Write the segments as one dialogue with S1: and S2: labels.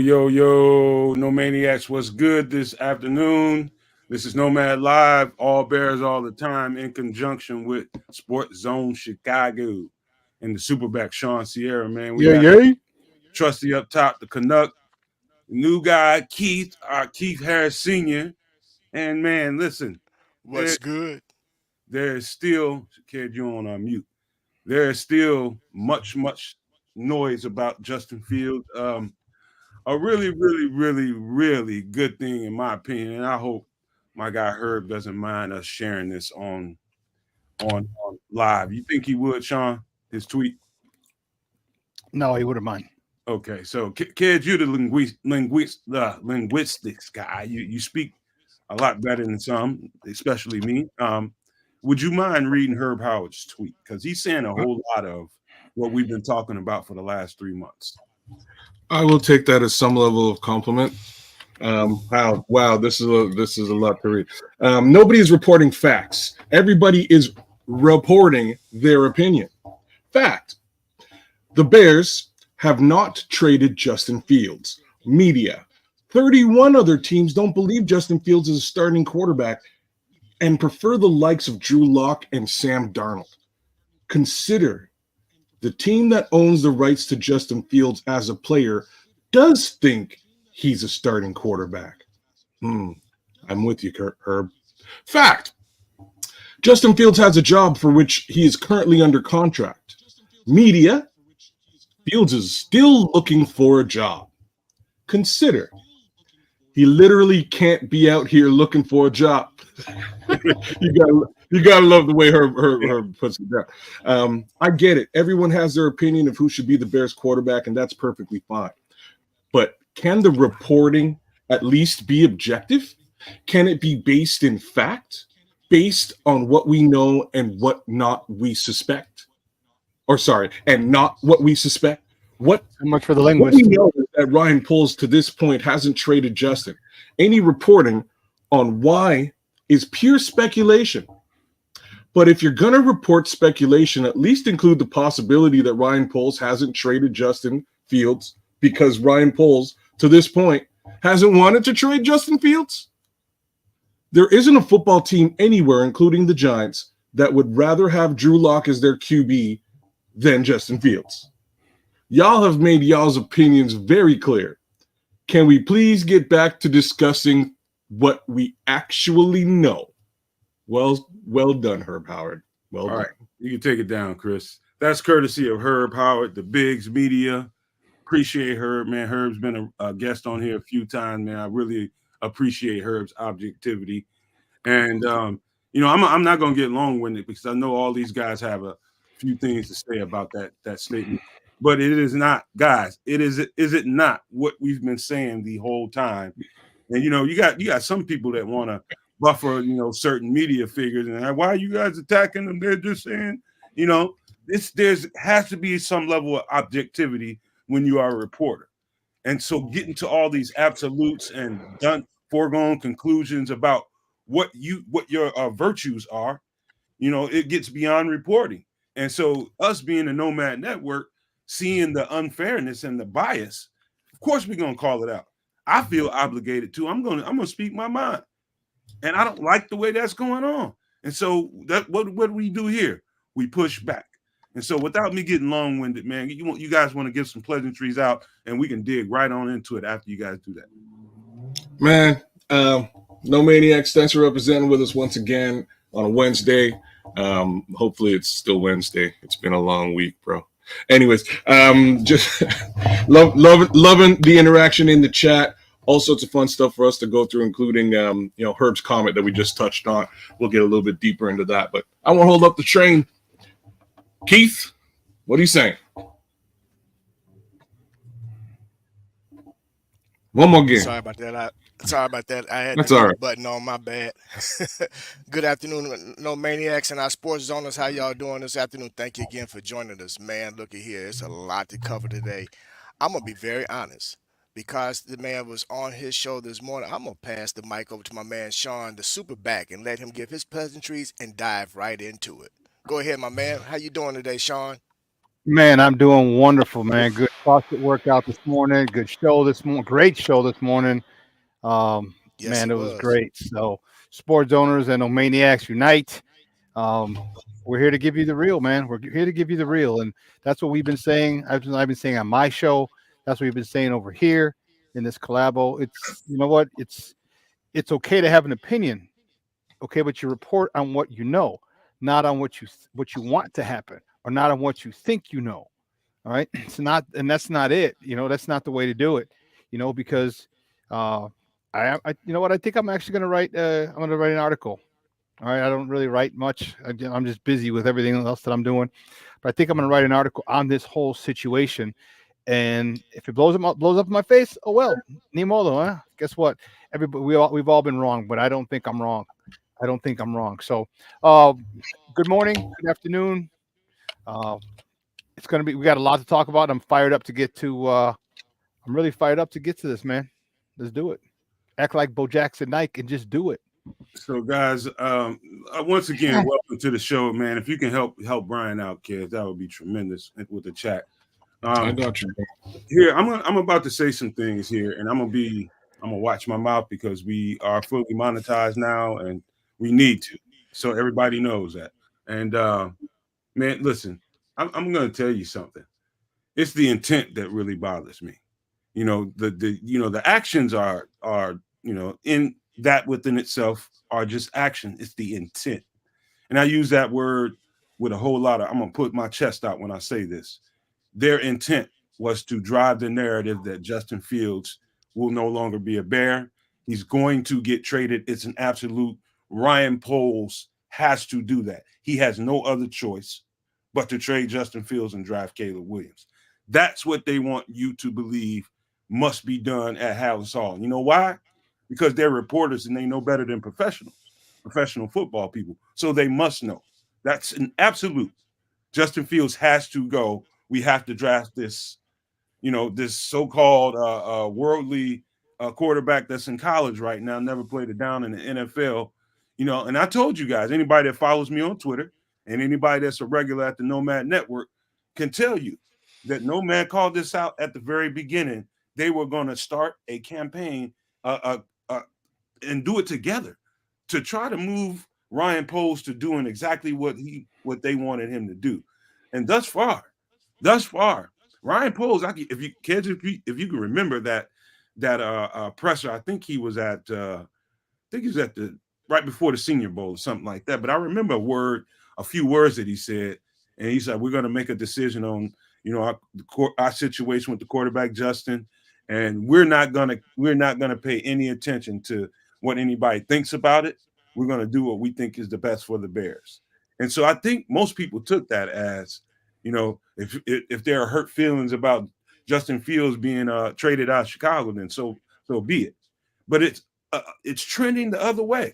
S1: Yo, no maniacs, what's good this afternoon? This is Nomad Live, all bears all the time, in conjunction with Sports Zone Chicago and the SuperBack Shawn Sierra, man. We got
S2: Yeah.
S1: Trusty up top, the Canuck, new guy, Keith Harris Sr. And man, listen, there,
S3: What's good?
S1: there is still, Kid, you on mute. There is still much noise about Justin Fields. A really good thing in my opinion, and I hope my guy Herb doesn't mind us sharing this on live. You think he would, Shawn? His tweet?
S2: No, he wouldn't mind.
S1: Okay, so Ked, you're the linguistics guy. You speak a lot better than some, especially me. Would you mind reading Herb Howard's tweet? Because he's saying a whole lot of what we've been talking about for the last 3 months.
S4: I will take that as some level of compliment. Wow, this is a lot to read. Nobody is reporting facts. Everybody is reporting their opinion. Fact: the Bears have not traded Justin Fields. Media: 31 other teams don't believe Justin Fields is a starting quarterback and prefer the likes of Drew Lock and Sam Darnold. Consider the team that owns the rights to Justin Fields as a player does think he's a starting quarterback. I'm with you, Herb. Fact: Justin Fields has a job for which he is currently under contract. Media: Fields is still looking for a job. Consider he literally can't be out here looking for a job. You gotta love the way Herb puts it down. I get it. Everyone has their opinion of who should be the Bears quarterback, and that's perfectly fine. But can the reporting at least be objective? Can it be based in fact, based on what we know and what not we suspect? And not what we suspect.
S2: So much for the
S4: What
S2: linguist.
S4: we know is that Ryanpoles to this point hasn't traded Justin. Any reporting on why is pure speculation. But if you're going to report speculation, at least include the possibility that Ryanpoles hasn't traded Justin Fields because Ryanpoles to this point hasn't wanted to trade Justin Fields. There isn't a football team anywhere, including the Giants, that would rather have Drew Lock as their QB than Justin Fields. Y'all have made y'all's opinions very clear. Can we please get back to discussing what we actually know? Well done, Herb Howard. Well done.
S1: All right, you can take it down, Chris. That's courtesy of Herb Howard, the Bigs Media. Appreciate Herb, man. Herb's been a guest on here a few times, man. I really appreciate Herb's objectivity. And, I'm not going to get long-winded because I know all these guys have a few things to say about that statement. But it is not, guys, is it not what we've been saying the whole time? And, you got some people that want to buffer, certain media figures. And why are you guys attacking them? They're just saying, there has to be some level of objectivity when you are a reporter. And so getting to all these absolutes and foregone conclusions about what your virtues are, it gets beyond reporting. And so us being a Nomad Network, seeing the unfairness and the bias, of course we're gonna call it out. I feel obligated to. I'm gonna speak my mind, and I don't like the way that's going on. And so what do we do here? We push back. And so without me getting long-winded, man, you guys want to give some pleasantries out, and we can dig right on into it after you guys do that.
S4: Man, No Maniacs, thanks for representing with us once again on a Wednesday. Hopefully it's still Wednesday. It's been a long week, bro. Anyways, just loving the interaction in the chat. All sorts of fun stuff for us to go through, including Herb's comment that we just touched on. We'll get a little bit deeper into that, but I won't hold up the train. Keith, what are you saying? One more game.
S3: Sorry about that. I had
S4: That's
S3: the
S4: all right.
S3: button on. My bad. Good afternoon, No Maniacs and our sports zoners. How y'all doing this afternoon? Thank you again for joining us, man. Look at here. It's a lot to cover today. I'm going to be very honest. Because the man was on his show this morning, I'm going to pass the mic over to my man, Shawn, the SuperBack, and let him give his pleasantries and dive right into it. Go ahead, my man. How you doing today, Shawn?
S2: Man, I'm doing wonderful, man. Good CrossFit workout this morning. Good show this morning. Great show this morning.
S3: Yes,
S2: Man,
S3: it
S2: it was
S3: was.
S2: great. So, sports owners and Nomadiacs unite. Um, we're here to give you the real, man. We're here to give you the real, and that's what we've been saying. I've been saying on my show. That's what we've been saying over here in this collabo. It's what it's okay to have an opinion, okay, but you report on what you know, not on what you want to happen, or not on what you think you know. All right. It's not, and that's not it. That's not the way to do it. Because I you know what? I think I'm actually going to write. I'm going to write an article. All right. I don't really write much. I'm just busy with everything else that I'm doing. But I think I'm going to write an article on this whole situation. And if it blows up in my face, oh well, ni modo, huh? Guess what? Everybody, we've all been wrong, but I don't think I'm wrong. I don't think I'm wrong. So, good morning, good afternoon. It's going to be, we got a lot to talk about. I'm really fired up to get to this, man. Let's do it. Act like Bo Jackson Nike and just do it.
S1: So, guys, once again, welcome to the show, man. If you can help Brian out, kids, that would be tremendous with the chat.
S4: I got you.
S1: Here, I'm about to say some things here, and I'm gonna watch my mouth because we are fully monetized now, and we need to. So everybody knows that. And man, listen, I'm gonna tell you something. It's the intent that really bothers me. The actions are in that within itself are just action. It's the intent. And I use that word with a whole lot of, I'm gonna put my chest out when I say this. Their intent was to drive the narrative that Justin Fields will no longer be a Bear. He's going to get traded. It's an absolute. Ryan Poles has to do that. He has no other choice but to trade Justin Fields and draft Caleb Williams. That's what they want you to believe must be done at Hallis Hall. You know why? Because they're reporters and they know better than professional football people. So they must know. That's an absolute. Justin Fields has to go. We have to draft this, this so-called worldly quarterback that's in college right now, never played it down in the NFL, and I told you guys, anybody that follows me on Twitter and anybody that's a regular at the Nomad Network can tell you that Nomad called this out at the very beginning. They were going to start a campaign and do it together to try to move Ryan Poles to doing exactly what they wanted him to do. And thus far, Ryan Poles, if you can remember that presser, I think he was at the right before the Senior Bowl or something like that. But I remember a few words that he said, and he said, we're going to make a decision on, our situation with the quarterback, Justin, and we're not going to pay any attention to what anybody thinks about it. We're going to do what we think is the best for the Bears. And so I think most people took that as, if there are hurt feelings about Justin Fields being traded out of Chicago, then so be it. But it's trending the other way.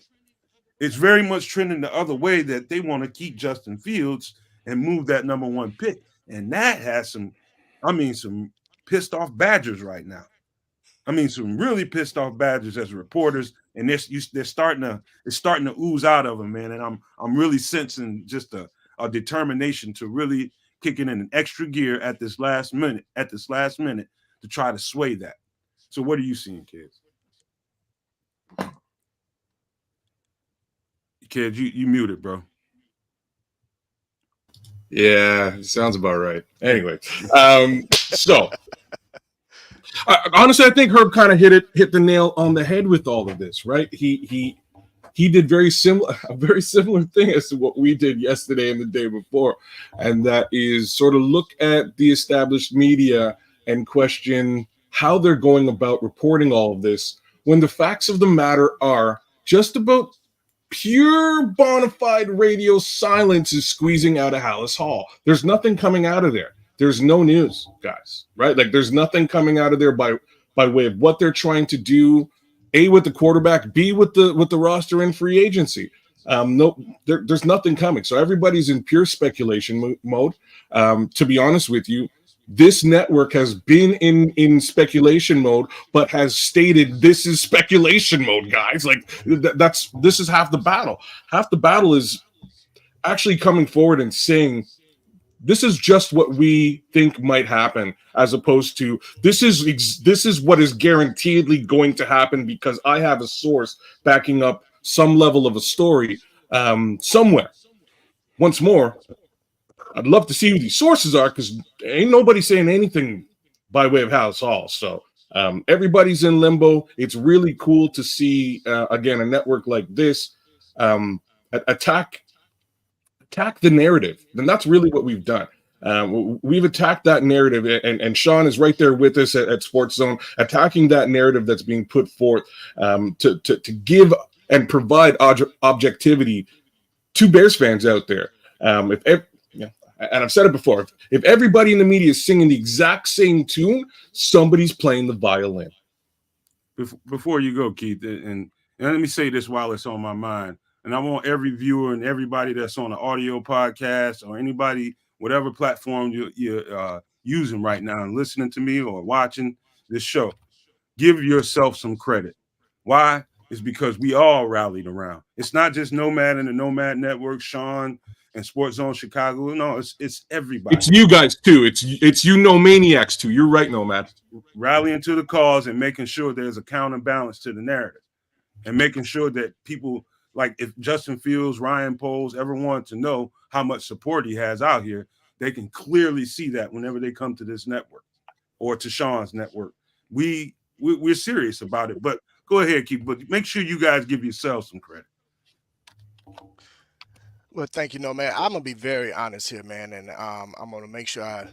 S1: It's very much trending the other way that they want to keep Justin Fields and move that number one pick. And that has some pissed off Badgers right now. Some really pissed off Badgers as reporters, and it's starting to ooze out of them, man. And I'm really sensing just a determination to really kicking in an extra gear at this last minute to try to sway that. So what are you seeing, kids? Kid, you muted, bro.
S4: Yeah, sounds about right. Anyway, so honestly, I think Herb kind of hit the nail on the head with all of this, right? He did a very similar thing as to what we did yesterday and the day before, and that is sort of look at the established media and question how they're going about reporting all of this when the facts of the matter are just about pure bona fide radio silence is squeezing out of Hallis Hall. There's nothing coming out of there. There's no news, guys, right? Like there's nothing coming out of there by way of what they're trying to do, A, with the quarterback, B, with the roster and free agency. There's nothing coming. So everybody's in pure speculation mode. To be honest with you, this network has been in speculation mode, but has stated this is speculation mode, guys. Like this is half the battle. Half the battle is actually coming forward and saying this is just what we think might happen, as opposed to this is what is guaranteedly going to happen because I have a source backing up some level of a story somewhere. Once more, I'd love to see who these sources are because ain't nobody saying anything by way of House Hall. So everybody's in limbo. It's really cool to see, again, a network like this attack the narrative. And that's really what we've done. We've attacked that narrative, and Shawn is right there with us at Sports Zone, attacking that narrative that's being put forth to give and provide objectivity to Bears fans out there. And I've said it before, if everybody in the media is singing the exact same tune, somebody's playing the violin.
S1: Before you go, Keith, and let me say this while it's on my mind, and I want every viewer and everybody that's on the audio podcast or anybody, whatever platform you're using right now and listening to me or watching this show, give yourself some credit. Why? It's because we all rallied around. It's not just Nomad and the Nomad Network, Shawn and Sports Zone Chicago. No, it's everybody.
S4: It's you guys too. It's you Nomaniacs too. You're right, Nomad.
S1: Rallying to the cause and making sure there's a counterbalance to the narrative, and making sure that people, like if Justin Fields, Ryanpoles ever want to know how much support he has out here, they can clearly see that whenever they come to this network or to Shawn's network. We're serious about it. But go ahead, Keith. But make sure you guys give yourselves some credit.
S3: Well, thank you, Nomad. I'm gonna be very honest here, man, and I'm gonna make sure I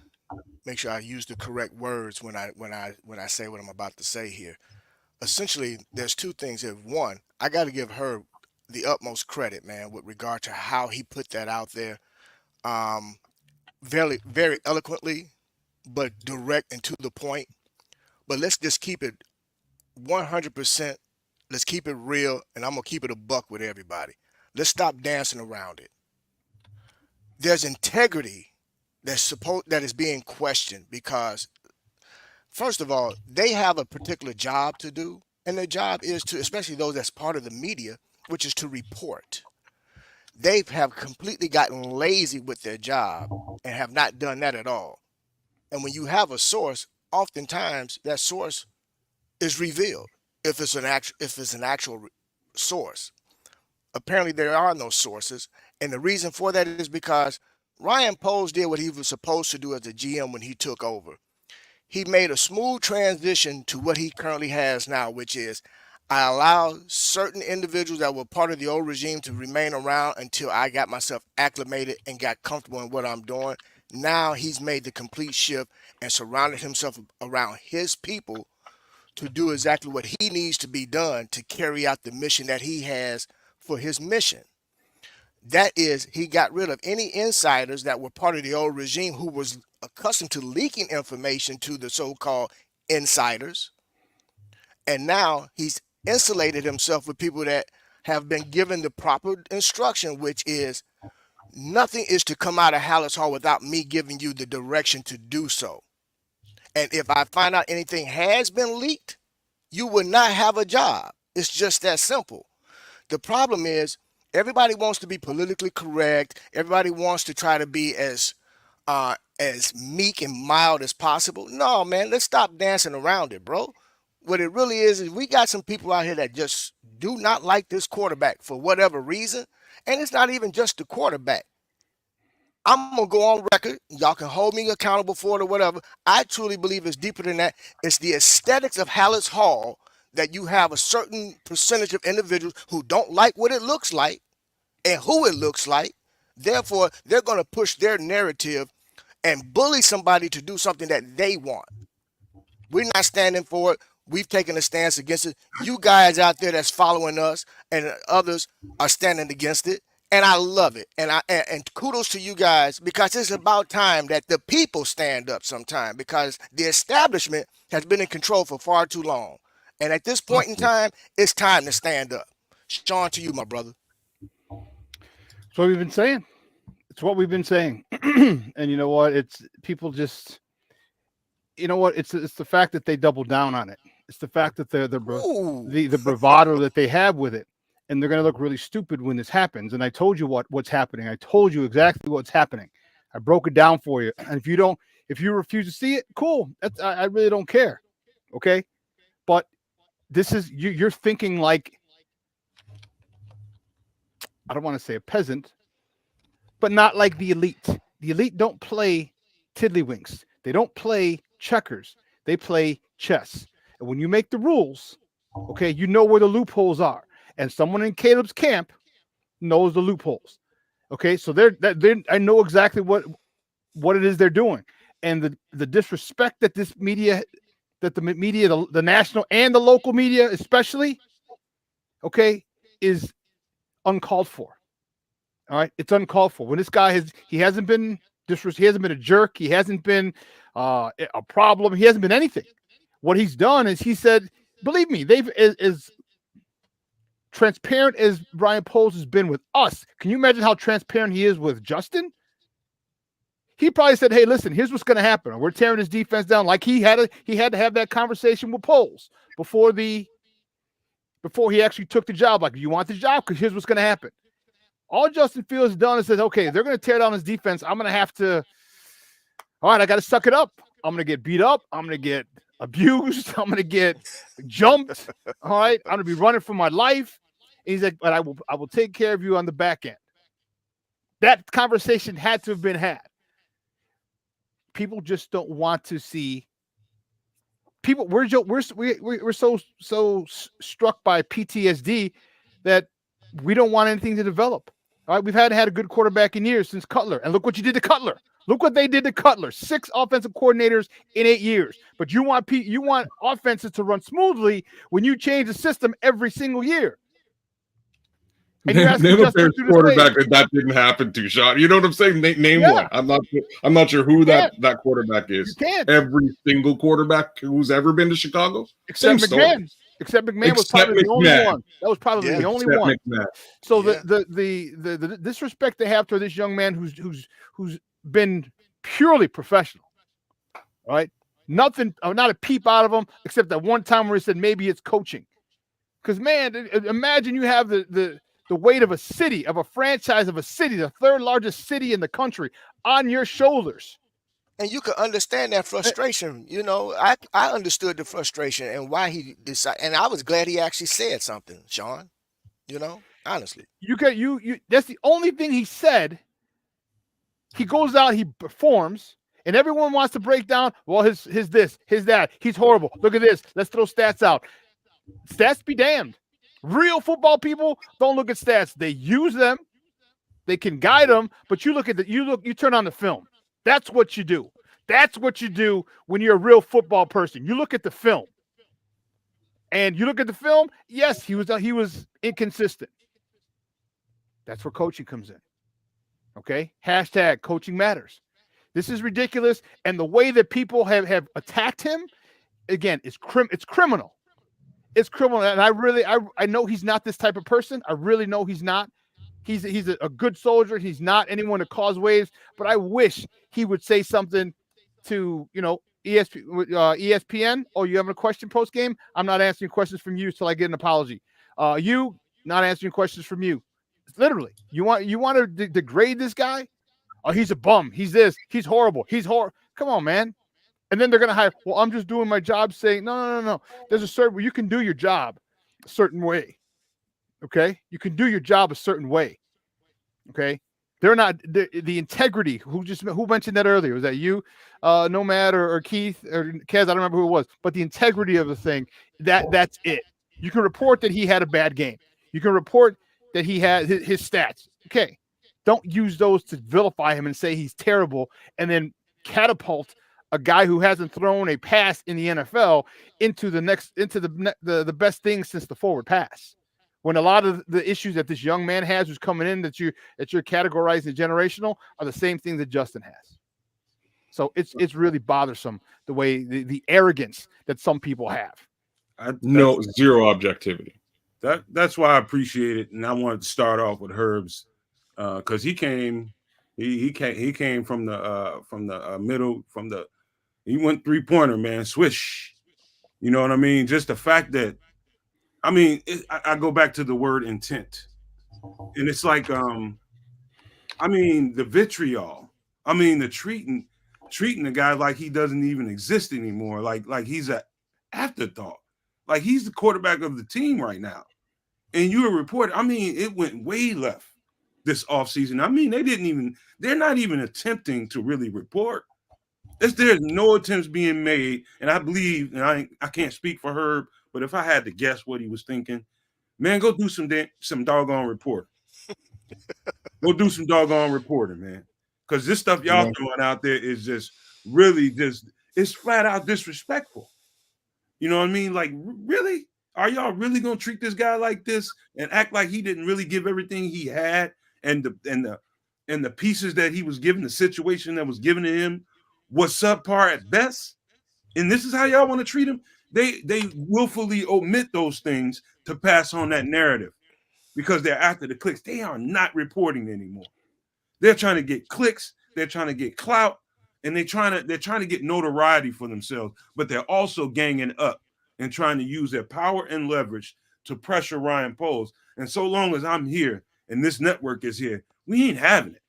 S3: use the correct words when I say what I'm about to say here. Essentially, there's two things here. One, I got to give her the utmost credit, man, with regard to how he put that out there, very, very eloquently, but direct and to the point. But let's just keep it 100%. Let's keep it real, and I'm gonna keep it a buck with everybody. Let's stop dancing around it. There's integrity that is being questioned because, first of all, they have a particular job to do, and their job is to, especially those that's part of the media, which is to report. They have completely gotten lazy with their job and have not done that at all. And when you have a source, oftentimes that source is revealed if it's an actual source. Apparently, there are no sources, and the reason for that is because Ryanpoles did what he was supposed to do as a GM when he took over. He made a smooth transition to what he currently has now, which is I allowed certain individuals that were part of the old regime to remain around until I got myself acclimated and got comfortable in what I'm doing. Now he's made the complete shift and surrounded himself around his people to do exactly what he needs to be done to carry out the mission that he has for his mission. That is, he got rid of any insiders that were part of the old regime who was accustomed to leaking information to the so-called insiders. And now he's insulated himself with people that have been given the proper instruction, which is nothing is to come out of Hallis Hall without me giving you the direction to do so. And if I find out anything has been leaked, you will not have a job. It's just that simple. The problem is everybody wants to be politically correct. Everybody wants to try to be as meek and mild as possible. No, man, let's stop dancing around it, bro. What it really is we got some people out here that just do not like this quarterback for whatever reason. And it's not even just the quarterback. I'm going to go on record. Y'all can hold me accountable for it or whatever. I truly believe it's deeper than that. It's the aesthetics of Hallis Hall that you have a certain percentage of individuals who don't like what it looks like and who it looks like. Therefore, they're going to push their narrative and bully somebody to do something that they want. We're not standing for it. We've taken a stance against it. You guys out there that's following us and others are standing against it. And I love it. And kudos to you guys, because it's about time that the people stand up sometime, because the establishment has been in control for far too long. And at this point in time, it's time to stand up. Shawn, to you, my brother.
S2: That's what we've been saying. It's what we've been saying. And you know what? It's people just, you know what? It's the fact that they double down on it. It's the fact that the bravado that they have with it. And they're going to look really stupid when this happens. And I told you what's happening. I told you exactly what's happening. I broke it down for you. And if you refuse to see it, cool. I really don't care. Okay. But this is, you're thinking like, I don't want to say a peasant, but not like the elite. The elite don't play tiddlywinks. They don't play checkers. They play chess. And when you make the rules, okay, you know where the loopholes are. And someone in Caleb's camp knows the loopholes. Okay, so I know exactly what it is they're doing. And the disrespect that this media, that the media, the national and the local media especially, okay, is uncalled for. All right, it's uncalled for. When this guy he hasn't been a jerk. He hasn't been a problem. He hasn't been anything. What he's done is he said, believe me, as transparent as Ryanpoles has been with us. Can you imagine how transparent he is with Justin? He probably said, hey, listen, here's what's going to happen. We're tearing his defense down. Like he had to have that conversation with Poles before he actually took the job. Like, you want the job? Because here's what's going to happen. All Justin Fields has done is says, okay, they're going to tear down his defense. I'm going to have to, all right, I got to suck it up. I'm going to get beat up. I'm going to get abused. I'm going to get jumped. All right, I'm going to be running for my life. And he's like, but I will take care of you on the back end. That conversation had to have been had. People just don't want to see. People, we're so struck by PTSD that we don't want anything to develop. All right, we've had a good quarterback in years since Cutler, and look what you did to Cutler. Look what they did to Cutler. 6 offensive coordinators in 8 years. But you want offenses to run smoothly when you change the system every single year. And
S4: name a Bears quarterback that didn't happen to, Shawn. You know what I'm saying? Name one. I'm not sure who that quarterback is. Every single quarterback who's ever been to Chicago,
S2: except McMahon. Except McMahon was probably the only one. That was probably the only one. McMahon. So the disrespect they have to this young man who's been purely professional, right? Nothing, not a peep out of him, except that one time where he said maybe it's coaching. Because man, imagine you have the weight of a city, of a franchise of a city, the 3rd largest city in the country, on your shoulders.
S3: And you can understand that frustration. You know, I understood the frustration and why he decided. And I was glad he actually said something, Shawn. You know, honestly.
S2: You that's the only thing he said. He goes out, he performs, and everyone wants to break down, well, his this, his that. He's horrible. Look at this. Let's throw stats out. Stats be damned. Real football people don't look at stats. They use them. They can guide them, but you turn on the film. That's what you do. That's what you do when you're a real football person. You look at the film. And you look at the film, yes, he was inconsistent. That's where coaching comes in. Okay? # coaching matters. This is ridiculous. And the way that people have attacked him, again, it's criminal. It's criminal. And I know he's not this type of person. I really know he's not. He's a good soldier. He's not anyone to cause waves. But I wish he would say something to, ESPN. Oh, you having a question post game? I'm not answering questions from you until I get an apology. You not answering questions from you. Literally, you want to degrade this guy? Oh, he's a bum. He's this. He's horrible. Come on, man. And then they're gonna hire. Well, I'm just doing my job. Saying no. There's a certain way you can do your job a certain way. Okay, you can do your job a certain way. Okay, they're not the integrity. Who mentioned that earlier? Was that you, Nomad or Keith or Kedz? I don't remember who it was. But the integrity of the thing, that's it. You can report that he had a bad game. You can report that he had his stats. Okay, don't use those to vilify him and say he's terrible, and then catapult a guy who hasn't thrown a pass in the NFL into the best thing since the forward pass. When a lot of the issues that this young man has, who's coming in, that you're categorizing generational, are the same thing that Justin has. So it's really bothersome the way the arrogance that some people have.
S4: Zero objectivity.
S1: That's why I appreciate it, and I wanted to start off with Herb's because he came from the middle, he went 3-pointer, man, swish. You know what I mean? Just the fact that, I go back to the word intent, and it's like, the vitriol I mean, the treating the guy like he doesn't even exist anymore, like he's an afterthought, like he's the quarterback of the team right now. And you're a reporter. I mean, it went way left this offseason. I mean, they're not even attempting to really report. There's no attempts being made. And I believe, and I can't speak for Herb, but if I had to guess what he was thinking, man, go do some doggone reporting. Go do some doggone reporting, man. Because this stuff y'all throwing out there is just really it's flat out disrespectful. You know what I mean? Like, really? Are y'all really gonna treat this guy like this and act like he didn't really give everything he had, and the pieces that he was given, the situation that was given to him was subpar at best? And this is how y'all want to treat him? They willfully omit those things to pass on that narrative because they're after the clicks. They are not reporting anymore. They're trying to get clicks, they're trying to get clout, and they're trying to get notoriety for themselves, but they're also ganging up and trying to use their power and leverage to pressure Ryan Poles. And so long as I'm here and this network is here, we ain't having it.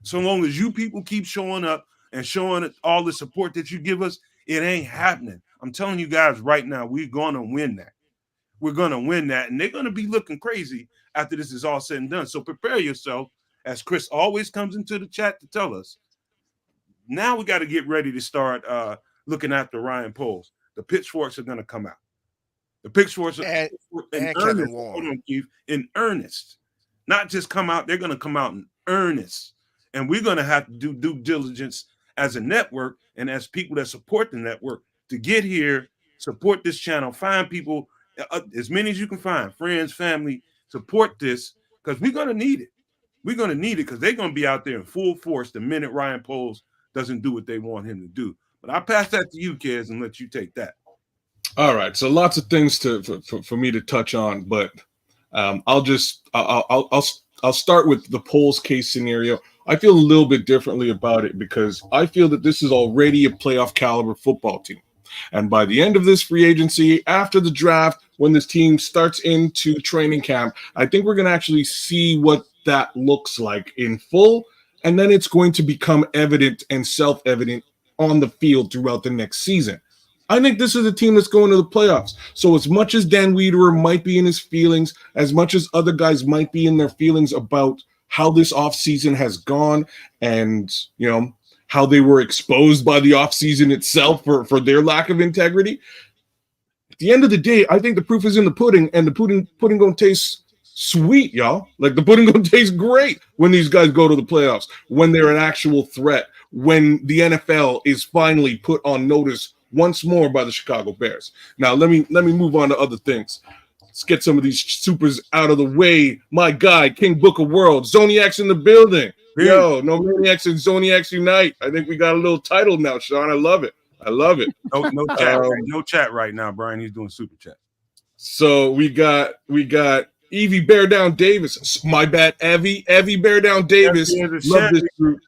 S1: So long as you people keep showing up and showing all the support that you give us, it ain't happening. I'm telling you guys right now, we're going to win that. We're going to win that. And they're going to be looking crazy after this is all said and done. So prepare yourself, as Chris always comes into the chat to tell us. Now we got to get ready to start looking after Ryan Poles. The pitchforks are going to come out. The pitchforks
S3: and
S1: in
S3: Kevin
S1: earnest.
S3: Warren.
S1: Hold on, Keith. In earnest. Not just come out. They're going to come out in earnest. And we're going to have to do due diligence as a network and as people that support the network to get here, support this channel, find people, as many as you can find, friends, family, support this because we're going to need it. We're going to need it because they're going to be out there in full force the minute Ryan Poles doesn't do what they want him to do. But I'll pass that to you, Kedz, and let you take that.
S4: All right, so lots of things for me to touch on, but I'll start with the Poles case scenario. I feel a little bit differently about it because I feel that this is already a playoff caliber football team. And by the end of this free agency, after the draft, when this team starts into training camp, I think we're going to actually see what that looks like in full. And then it's going to become evident and self-evident on the field throughout the next season. I think this is a team that's going to the playoffs. So as much as Dan Wiederer might be in his feelings, as much as other guys might be in their feelings about how this offseason has gone and, you know, how they were exposed by the offseason itself for their lack of integrity, at the end of the day, I think the proof is in the pudding, and the pudding going to taste sweet, y'all. Like, the pudding going to taste great when these guys go to the playoffs, when they're an actual threat, when the NFL is finally put on notice once more by the Chicago Bears. Now, let me move on to other things. Let's get some of these supers out of the way. My guy, King Book of World, Zoniac's in the building. Yo, No Maniacs and Zoniacs Unite. I think we got a little title now, Sean. I love it.
S1: No chat. No chat right now, Brian. He's doing super chat.
S4: So we got Evie Bear Down Davis. My bad, Evie Bear Down Davis. Love this group.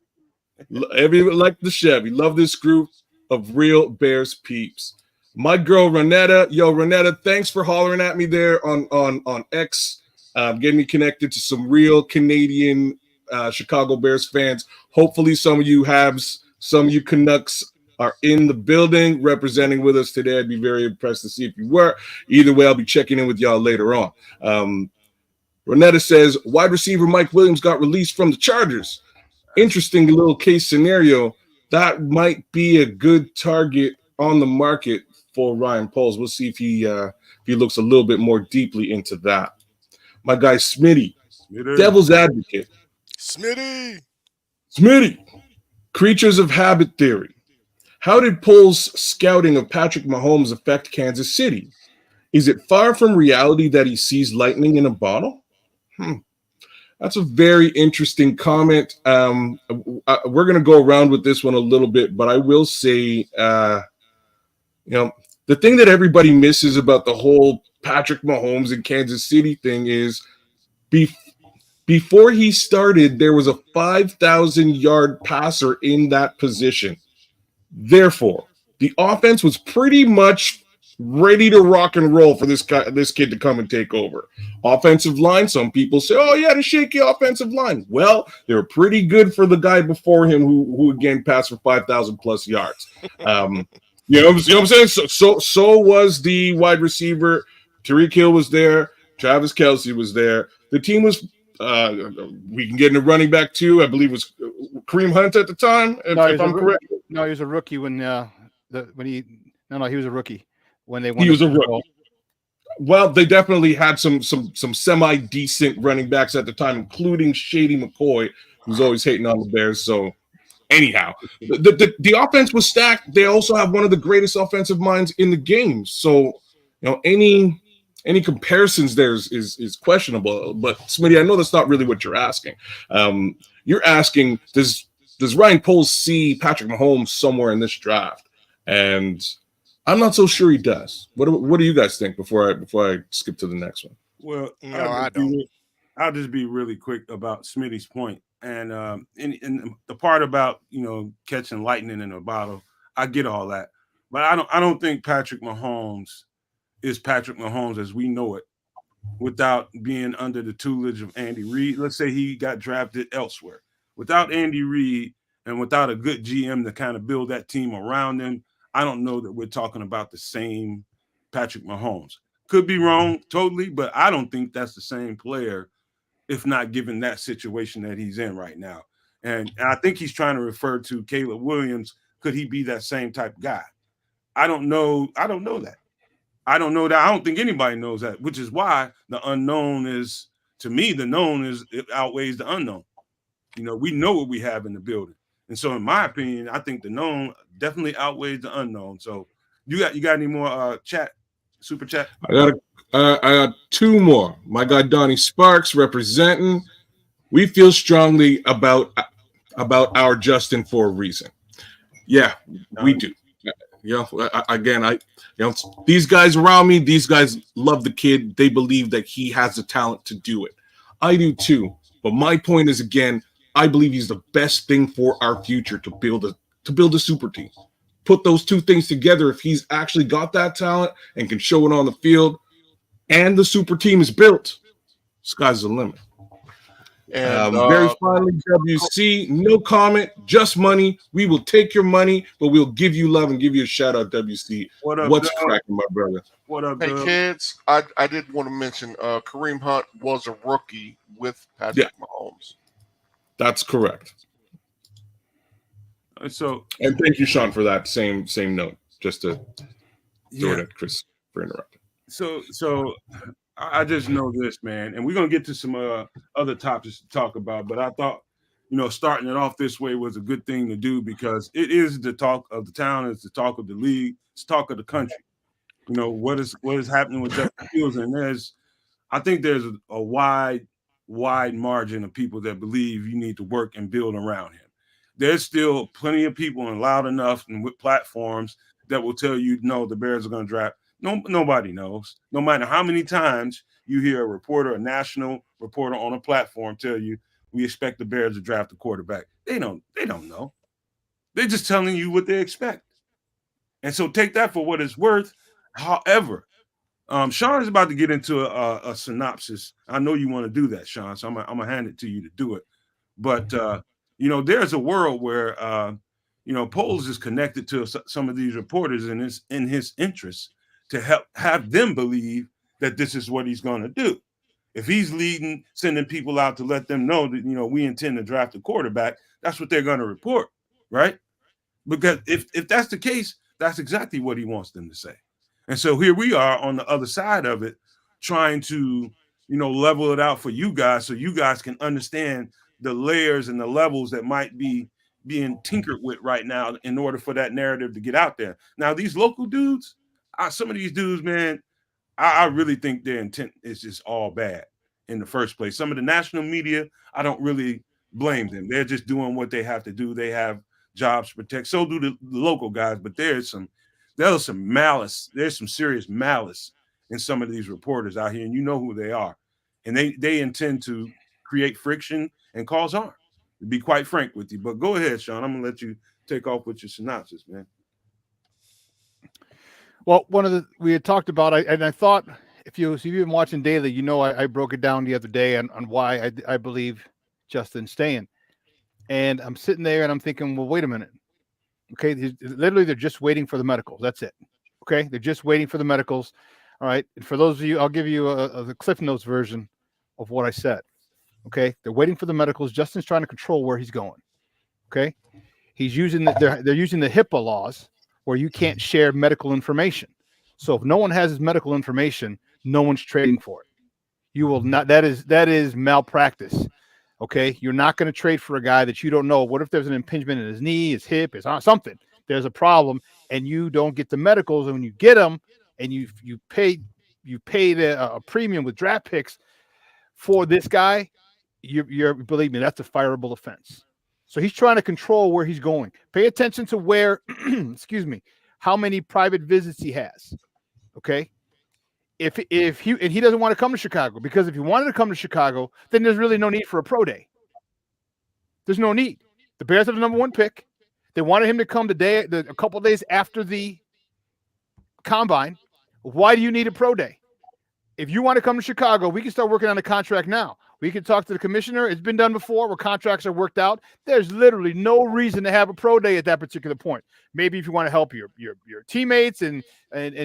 S4: Evie like the Chevy. Love this group of real Bears peeps. My girl Renetta. Yo, Renetta, thanks for hollering at me there on X. Getting me connected to some real Canadian Chicago Bears fans. Hopefully some of you Canucks are in the building representing with us today. I'd be very impressed to see if you were. Either way, I'll be checking in with y'all later on. Renetta says, wide receiver Mike Williams got released from the Chargers. Interesting little case scenario. That might be a good target on the market for Ryan Poles. We'll see if he looks a little bit more deeply into that. My guy Smitty. Devil's advocate.
S3: Smitty.
S4: Creatures of habit theory. How did Poles' scouting of Patrick Mahomes affect Kansas City? Is it far from reality that he sees lightning in a bottle? That's a very interesting comment. We're going to go around with this one a little bit, but I will say, the thing that everybody misses about the whole Patrick Mahomes and Kansas City thing is before he started, there was a 5,000-yard passer in that position. Therefore, the offense was pretty much ready to rock and roll for this kid to come and take over. Offensive line, some people say, oh, yeah, the shaky offensive line. Well, they were pretty good for the guy before him who again passed for 5,000 plus yards. You know what I'm saying? So was the wide receiver. Tyreek Hill was there. Travis Kelce was there. The team was we can get into running back too. I believe it was Kareem Hunt at the time, if I'm correct.
S2: No, he was a rookie when he was a rookie when they won.
S4: He was a rookie. Well, they definitely had some semi-decent running backs at the time, including Shady McCoy, who's always hating on the Bears. So anyhow, the offense was stacked. They also have one of the greatest offensive minds in the game. So, any comparisons there is questionable. But Smitty, I know that's not really what you're asking. You're asking, does Ryan Poles see Patrick Mahomes somewhere in this draft? And I'm not so sure he does. What do you guys think before I skip to the next one?
S1: Well,
S3: no, I don't.
S1: I'll just be really quick about Smitty's point. And in the part about catching lightning in a bottle, I get all that, but I don't think Patrick Mahomes is Patrick Mahomes as we know it, without being under the tutelage of Andy Reid. Let's say he got drafted elsewhere, without Andy Reid and without a good GM to kind of build that team around him. I don't know that we're talking about the same Patrick Mahomes. Could be wrong totally, but I don't think that's the same player, if not given that situation that he's in right now. And I think he's trying to refer to Caleb Williams. Could he be that same type of guy? I don't know. I don't know that. I don't know that. I don't think anybody knows that, which is why the unknown is, to me, the known it outweighs the unknown. We know what we have in the building. And so in my opinion, I think the known definitely outweighs the unknown. So you got any more super chat?
S4: I got two more. My guy Donnie Sparks representing. We feel strongly about our Justin for a reason. Yeah, we do. These guys around me, these guys love the kid. They believe that he has the talent to do it. I do too. But my point is, again, I believe he's the best thing for our future to build a super team. Put those two things together. If he's actually got that talent and can show it on the field, and the super team is built, sky's the limit. And very finally, WC, no comment, just money. We will take your money, but we'll give you love and give you a shout out, WC.
S1: What up,
S4: What's cracking, my brother?
S1: What up,
S5: hey, kids? I did want to mention Kareem Hunt was a rookie with Patrick Mahomes.
S4: That's correct.
S1: So,
S4: and thank you, Shawn, for that same note. Just to throw it at Chris for interrupting.
S1: So I just know this, man, and we're gonna get to some other topics to talk about. But I thought, starting it off this way was a good thing to do because it is the talk of the town, it's the talk of the league, it's the talk of the country. What is happening with Justin Fields, and I think there's a wide margin of people that believe you need to work and build around him. There's still plenty of people and loud enough and with platforms that will tell you, no, the Bears are going to draft. No, nobody knows. No matter how many times you hear a national reporter on a platform tell you, we expect the Bears to draft a quarterback. They don't know. They're just telling you what they expect. And so take that for what it's worth. However, Shawn is about to get into a synopsis. I know you want to do that, Shawn, so I'm gonna hand it to you to do it. But there's a world where Poles is connected to some of these reporters, and it's in his interest to help have them believe that this is what he's going to do. If he's sending people out to let them know that we intend to draft a quarterback, that's what they're going to report, right? Because if that's the case, that's exactly what he wants them to say. And so here we are on the other side of it, trying to level it out for you guys so you guys can understand the layers and the levels that might be being tinkered with right now in order for that narrative to get out there. Now, these local dudes, some of these dudes, man, I really think their intent is just all bad in the first place. Some of the national media, I don't really blame them. They're just doing what they have to do. They have jobs to protect. So do the local guys. But there's some malice. There's some serious malice in some of these reporters out here, and you know who they are. And they intend to create friction and cause harm, to be quite frank with you. But go ahead, Shawn. I'm going to let you take off with your synopsis, man.
S2: Well, we had talked about, and I thought if you've been watching daily, I broke it down the other day on why I believe Justin's staying. And I'm sitting there and I'm thinking, well, wait a minute. Okay, literally they're just waiting for the medicals. That's it. Okay, they're just waiting for the medicals. All right. And for those of you, I'll give you the Cliff Notes version of what I said. Okay, they're waiting for the medicals. Justin's trying to control where he's going. Okay, he's using they're using the HIPAA laws where you can't share medical information. So if no one has his medical information, no one's trading for it. You will not. That is malpractice. Okay, you're not going to trade for a guy that you don't know. What if there's an impingement in his knee, his hip, his arm, something? There's a problem, and you don't get the medicals. And when you get them, and you paid a premium with draft picks for this guy, you're believe me, that's a fireable offense. So he's trying to control where he's going. Pay attention to where, excuse me, how many private visits he has. Okay. If he doesn't want to come to Chicago, because if he wanted to come to Chicago, then there's really no need for a pro day. There's no need. The Bears have the number 1 pick. They wanted him to come a couple of days after the combine. Why do you need a pro day? If you want to come to Chicago, we can start working on a contract now. We can talk to the commissioner. It's been done before where contracts are worked out. There's literally no reason to have a pro day at that particular point. Maybe if you want to help your teammates and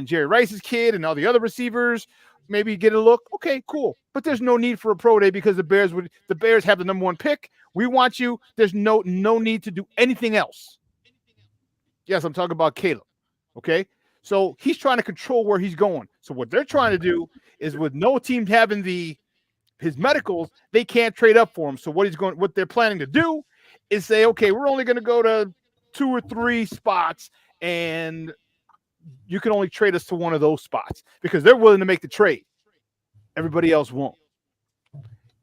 S2: Jerry Rice's kid and all the other receivers, maybe get a look. Okay, cool. But there's no need for a pro day because the Bears have the number 1 pick. We want you. There's no need to do anything else. Yes, I'm talking about Caleb. Okay. So he's trying to control where he's going. So what they're trying to do is, with no team having his medicals, they can't trade up for him. So what they're planning to do is say, okay, we're only going to go to 2 or 3 spots, and you can only trade us to one of those spots because they're willing to make the trade. Everybody else won't.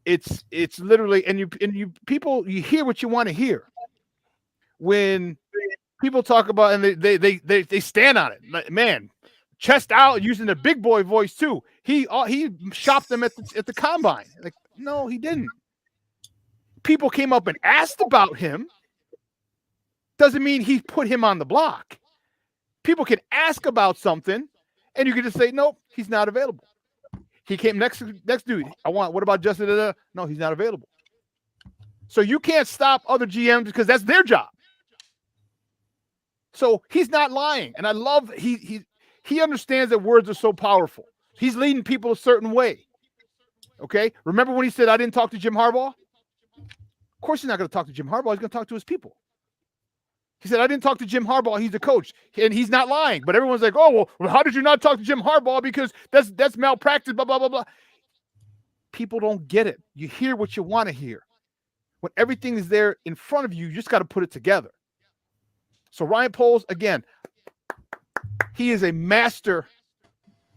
S2: It's literally, and you people, you hear what you want to hear when people talk about, and they stand on it. Like, man, chest out, using the big boy voice too. He shopped them at the combine. Like, no, he didn't. People came up and asked about him. Doesn't mean he put him on the block. People can ask about something, and you can just say, nope, he's not available. He came next dude. What about Justin? No, he's not available. So you can't stop other GMs because that's their job. So he's not lying. And I love he understands that words are so powerful. He's leading people a certain way. Okay. Remember when he said, I didn't talk to Jim Harbaugh? Of course he's not going to talk to Jim Harbaugh. He's going to talk to his people. He said, I didn't talk to Jim Harbaugh. He's the coach. And he's not lying. But everyone's like, oh, well, how did you not talk to Jim Harbaugh? Because that's malpractice, blah, blah, blah, blah. People don't get it. You hear what you want to hear. When everything is there in front of you, you just got to put it together. So Ryan Poles, again, he is a master,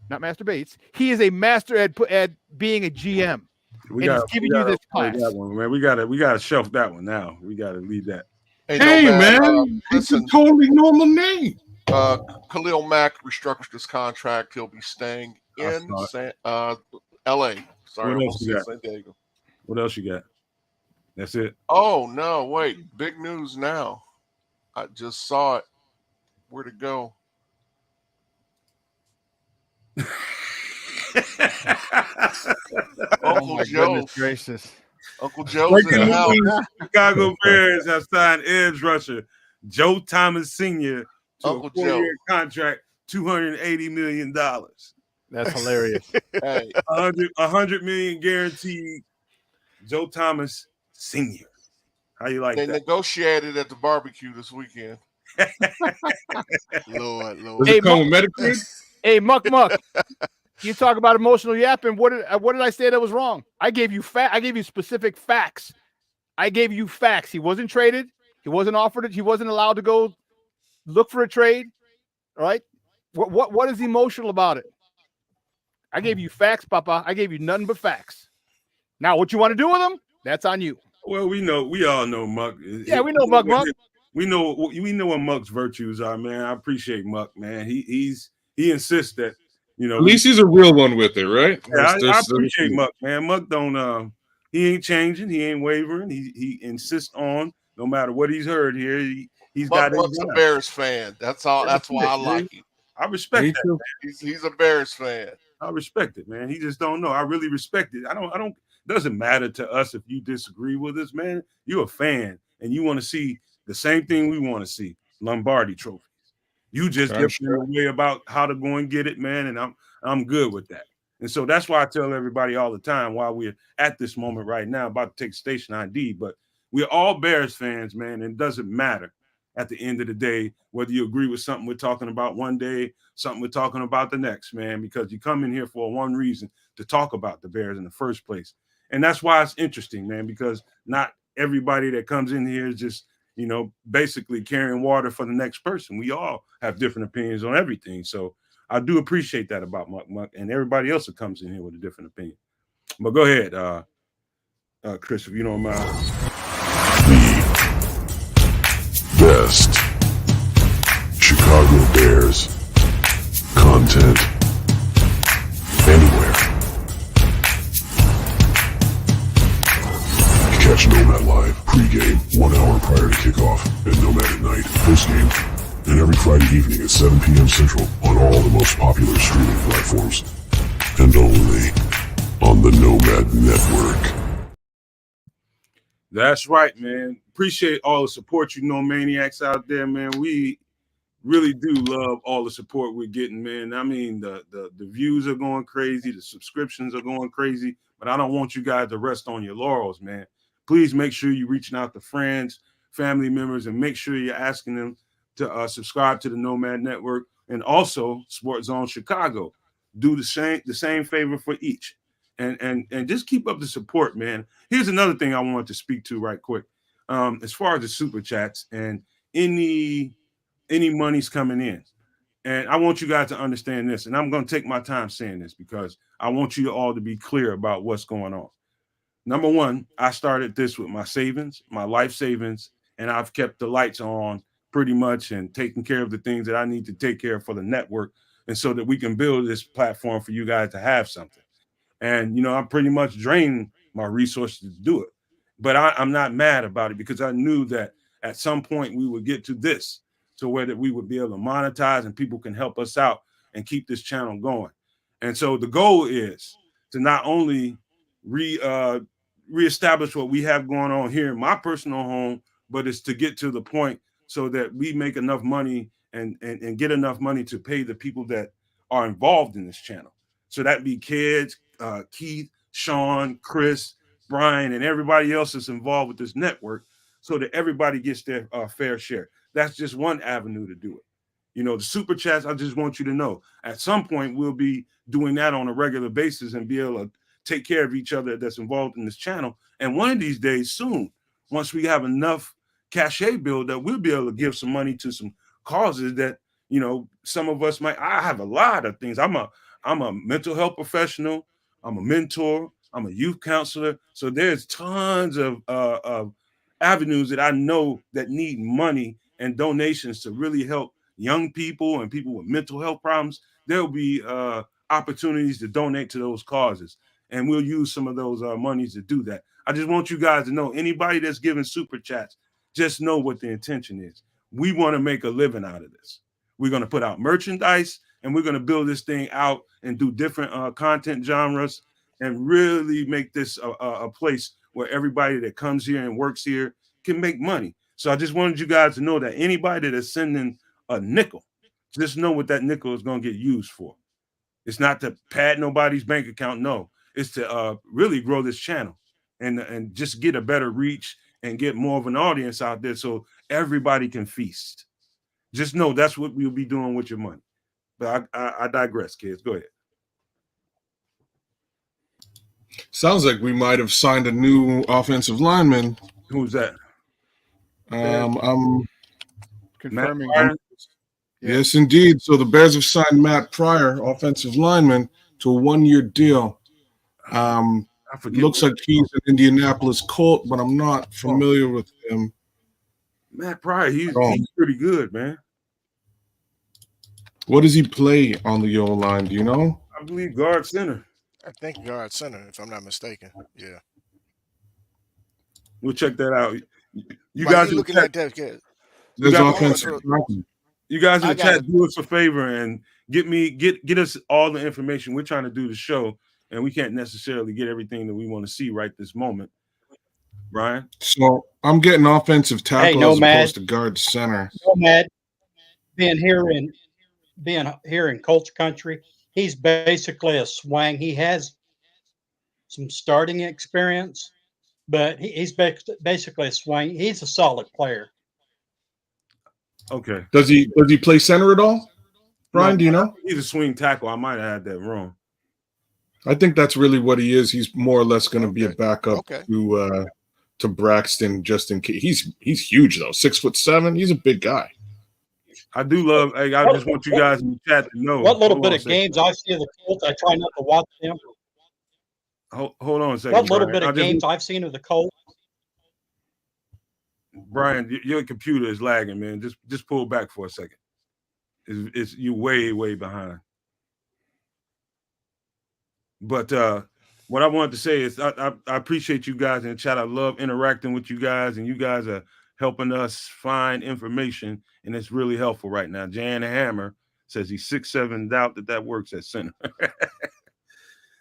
S2: not Master Bates. He is a master at being a GM.
S1: We got to that one, man. We gotta shelf that one now. We gotta leave that.
S5: Hey,
S4: man, it's a totally normal name.
S5: Khalil Mack restructured his contract. He'll be staying in LA. Sorry,
S1: what else you got?
S5: San Diego.
S1: What else you got? That's it.
S5: Oh no, wait. Big news now. I just saw it. Where'd it go? Uncle Joe.
S2: Goodness gracious.
S5: Uncle Joe's in the house.
S1: Chicago Bears have signed edge rusher Joe Thomas Sr. to
S5: Uncle
S1: a 4-year contract, $280 million.
S2: That's hilarious.
S5: Hey,
S1: $100 million guaranteed. Joe Thomas Sr. How you like
S5: they
S1: that?
S5: negotiated at the barbecue this weekend.
S3: Lord.
S2: Hey,
S4: Hey,
S2: Muck. You talk about emotional yapping. What did I say that was wrong? I gave you specific facts. I gave you facts. He wasn't traded. He wasn't offered it. He wasn't allowed to go look for a trade. All right. What is emotional about it? I gave you facts, Papa. I gave you nothing but facts. Now, what you want to do with them? That's on you.
S1: Well, we all know Muck.
S2: Yeah, we know Muck.
S1: We know what Muck's virtues are, man. I appreciate Muck, man. He insists that,
S4: at least he's a real one with it, right?
S1: Yeah, I appreciate Muck, man. Muck don't he ain't changing, he ain't wavering. He insists on, no matter what he's heard here, he's got
S5: Muck's a Bears fan. That's all. That's why I like him.
S1: I respect
S4: Me
S1: that.
S4: too.
S5: He's a Bears fan.
S1: I respect it, man. He just don't know. I really respect it. I don't. Doesn't matter to us if you disagree with us, man. You're a fan, and you want to see the same thing we want to see: Lombardi trophies. You just get in the way about how to go and get it, man. And I'm good with that. And so that's why I tell everybody all the time while we're at this moment right now, about to take station ID. But we're all Bears fans, man. And it doesn't matter at the end of the day whether you agree with something we're talking about one day, something we're talking about the next, man, because you come in here for one reason, to talk about the Bears in the first place. And that's why it's interesting, man, because not everybody that comes in here is just, basically carrying water for the next person. We all have different opinions on everything. So I do appreciate that about Muck and everybody else that comes in here with a different opinion. But go ahead, Chris, if you don't mind.
S6: The best Chicago Bears content anywhere. Catch Nomad Live pregame 1 hour prior to kickoff and Nomad at Night postgame, and every Friday evening at 7 p.m. Central on all the most popular streaming platforms, and only on the Nomad Network.
S1: That's right, man. Appreciate all the support, maniacs out there, man. We really do love all the support we're getting, man. I mean, the views are going crazy, the subscriptions are going crazy, but I don't want you guys to rest on your laurels, man. Please make sure you're reaching out to friends, family members, and make sure you're asking them to subscribe to the Nomad Network and also Sports Zone Chicago. Do the same favor for each, and just keep up the support, man. Here's another thing I wanted to speak to right quick. As far as the super chats and any money's coming in, and I want you guys to understand this, and I'm going to take my time saying this because I want you all to be clear about what's going on. Number one, I started this with my savings, my life savings, and I've kept the lights on pretty much and taking care of the things that I need to take care of for the network, and so that we can build this platform for you guys to have something. And, I pretty much drained my resources to do it. But I'm not mad about it because I knew that at some point we would get to this, to where that we would be able to monetize and people can help us out and keep this channel going. And so the goal is to not only reestablish what we have going on here in my personal home, but it's to get to the point so that we make enough money and get enough money to pay the people that are involved in this channel. So that'd be Kedz, Keith, Shawn, Chris, Brian, and everybody else that's involved with this network, so that everybody gets their fair share. That's just one avenue to do it. The super chats, I just want you to know, at some point we'll be doing that on a regular basis and be able to take care of each other that's involved in this channel. And one of these days soon, once we have enough cachet build, that we'll be able to give some money to some causes that, some of us might. I have a lot of things. I'm a mental health professional. I'm a mentor. I'm a youth counselor. So there's tons of avenues that I know that need money and donations to really help young people and people with mental health problems. There'll be opportunities to donate to those causes, and we'll use some of those monies to do that. I just want you guys to know, anybody that's giving super chats, just know what the intention is. We want to make a living out of this. We're going to put out merchandise, and we're going to build this thing out and do different content genres and really make this a place where everybody that comes here and works here can make money. So I just wanted you guys to know that anybody that's sending a nickel, just know what that nickel is going to get used for. It's not to pad nobody's bank account. No, it's to really grow this channel and just get a better reach and get more of an audience out there so everybody can feast. Just know that's what we'll be doing with your money. But I digress, kids. Go ahead.
S4: Sounds like we might have signed a new offensive lineman.
S1: Who's that?
S4: I'm
S2: Confirming.
S4: Yes, indeed. So the Bears have signed Matt Pryor, offensive lineman, to a 1-year deal. Looks like he's an Indianapolis Colt, but I'm not familiar with him.
S1: Matt Pryor, he's pretty good, man.
S4: What does he play on the O line? Do you know?
S1: I believe guard center.
S3: I think guard center, if I'm not mistaken. Yeah.
S1: We'll check that out. You guys
S3: looking at that, kid?
S4: There's offensive lineman.
S1: You guys in the
S3: got
S1: chat, do us a favor and get us all the information. We're trying to do the show, and we can't necessarily get everything that we want to see right this moment. Brian?
S4: So I'm getting offensive tackle as
S7: Nomad.
S4: opposed to guard center.
S7: Nomad, being here in Colts country, he's basically a swing. He has some starting experience, but he's basically a swing. He's a solid player.
S1: Okay.
S4: Does he play center at all? Brian,
S1: No,
S4: do you know?
S1: He's a swing tackle. I might have had that wrong.
S4: I think that's really what he is. He's more or less going to be a backup to Braxton. Justin Keith. He's huge though, 6'7". He's a big guy.
S1: I do love. Hey, I just want you guys in the chat to know.
S7: What little bit of games I see of the Colts, I try not to watch them.
S1: Hold on a second.
S7: What little
S1: Brian.
S7: bit of games I've seen of the Colts.
S1: Brian, your computer is lagging, man. Just pull back for a second. It's you way behind. But what I wanted to say is I appreciate you guys in the chat. I love interacting with you guys, and you guys are helping us find information, and it's really helpful right now. Jan Hammer says he's 6'7". Doubt that works at center.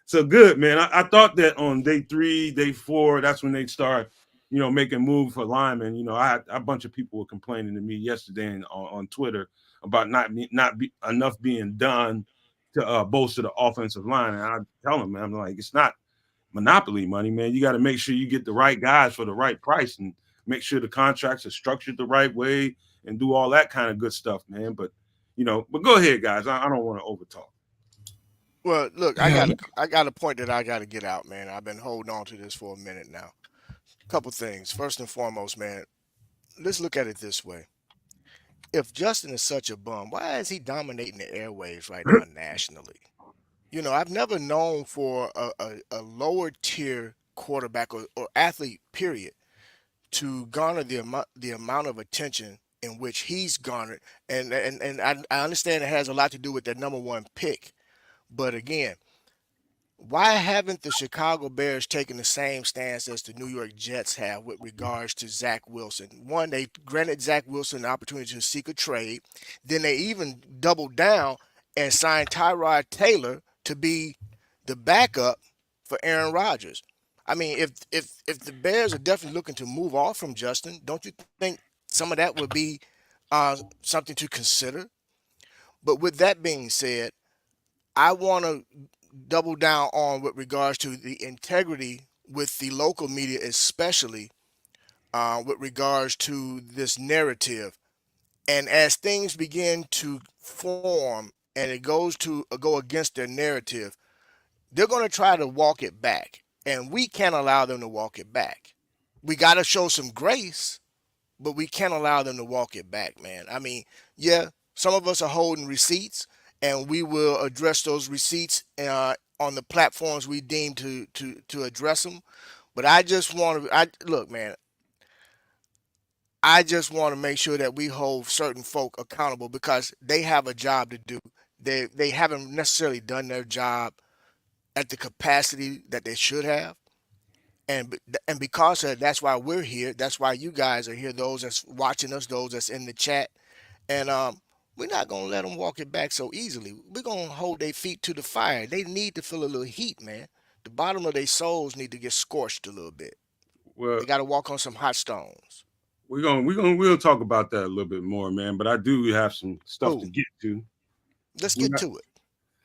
S1: So good, man. I thought that on day 3, day 4, that's when they start, making move for linemen. A bunch of people were complaining to me yesterday on Twitter about not enough being done to bolster the offensive line. And I tell them, man, I'm like, it's not monopoly money, man. You got to make sure you get the right guys for the right price and make sure the contracts are structured the right way and do all that kind of good stuff, man. But go ahead, guys. I don't want to overtalk.
S3: Well, look, I got a point that I got to get out, man. I've been holding on to this for a minute now. Couple things. First and foremost, man, let's look at it this way. If Justin is such a bum, why is he dominating the airwaves right now nationally? I've never known for a lower tier quarterback or athlete, period, to garner the amount of attention in which he's garnered. And I understand it has a lot to do with that number 1 pick. But again, why haven't the Chicago Bears taken the same stance as the New York Jets have with regards to Zach Wilson? One, they granted Zach Wilson the opportunity to seek a trade. Then they even doubled down and signed Tyrod Taylor to be the backup for Aaron Rodgers. I mean, if the Bears are definitely looking to move off from Justin, don't you think some of that would be something to consider? But with that being said, I want to double down on with regards to the integrity with the local media, especially with regards to this narrative. And as things begin to form and it goes to go against their narrative, they're going to try to walk it back. And we can't allow them to walk it back. We got to show some grace, but we can't allow them to walk it back, man. I mean, yeah, some of us are holding receipts, and we will address those receipts on the platforms we deem to address them. But I just want to look, man. I just want to make sure that we hold certain folk accountable because they have a job to do. They haven't necessarily done their job at the capacity that they should have. And because of that, that's why we're here. That's why you guys are here, those that's watching us, those that's in the chat. And we're not going to let them walk it back so easily. We're going to hold their feet to the fire. They need to feel a little heat, man. The bottom of their souls need to get scorched a little bit. Well, they got to walk on some hot stones.
S1: We'll talk about that a little bit more, man. But I do have some stuff to get to.
S3: Let's get to it.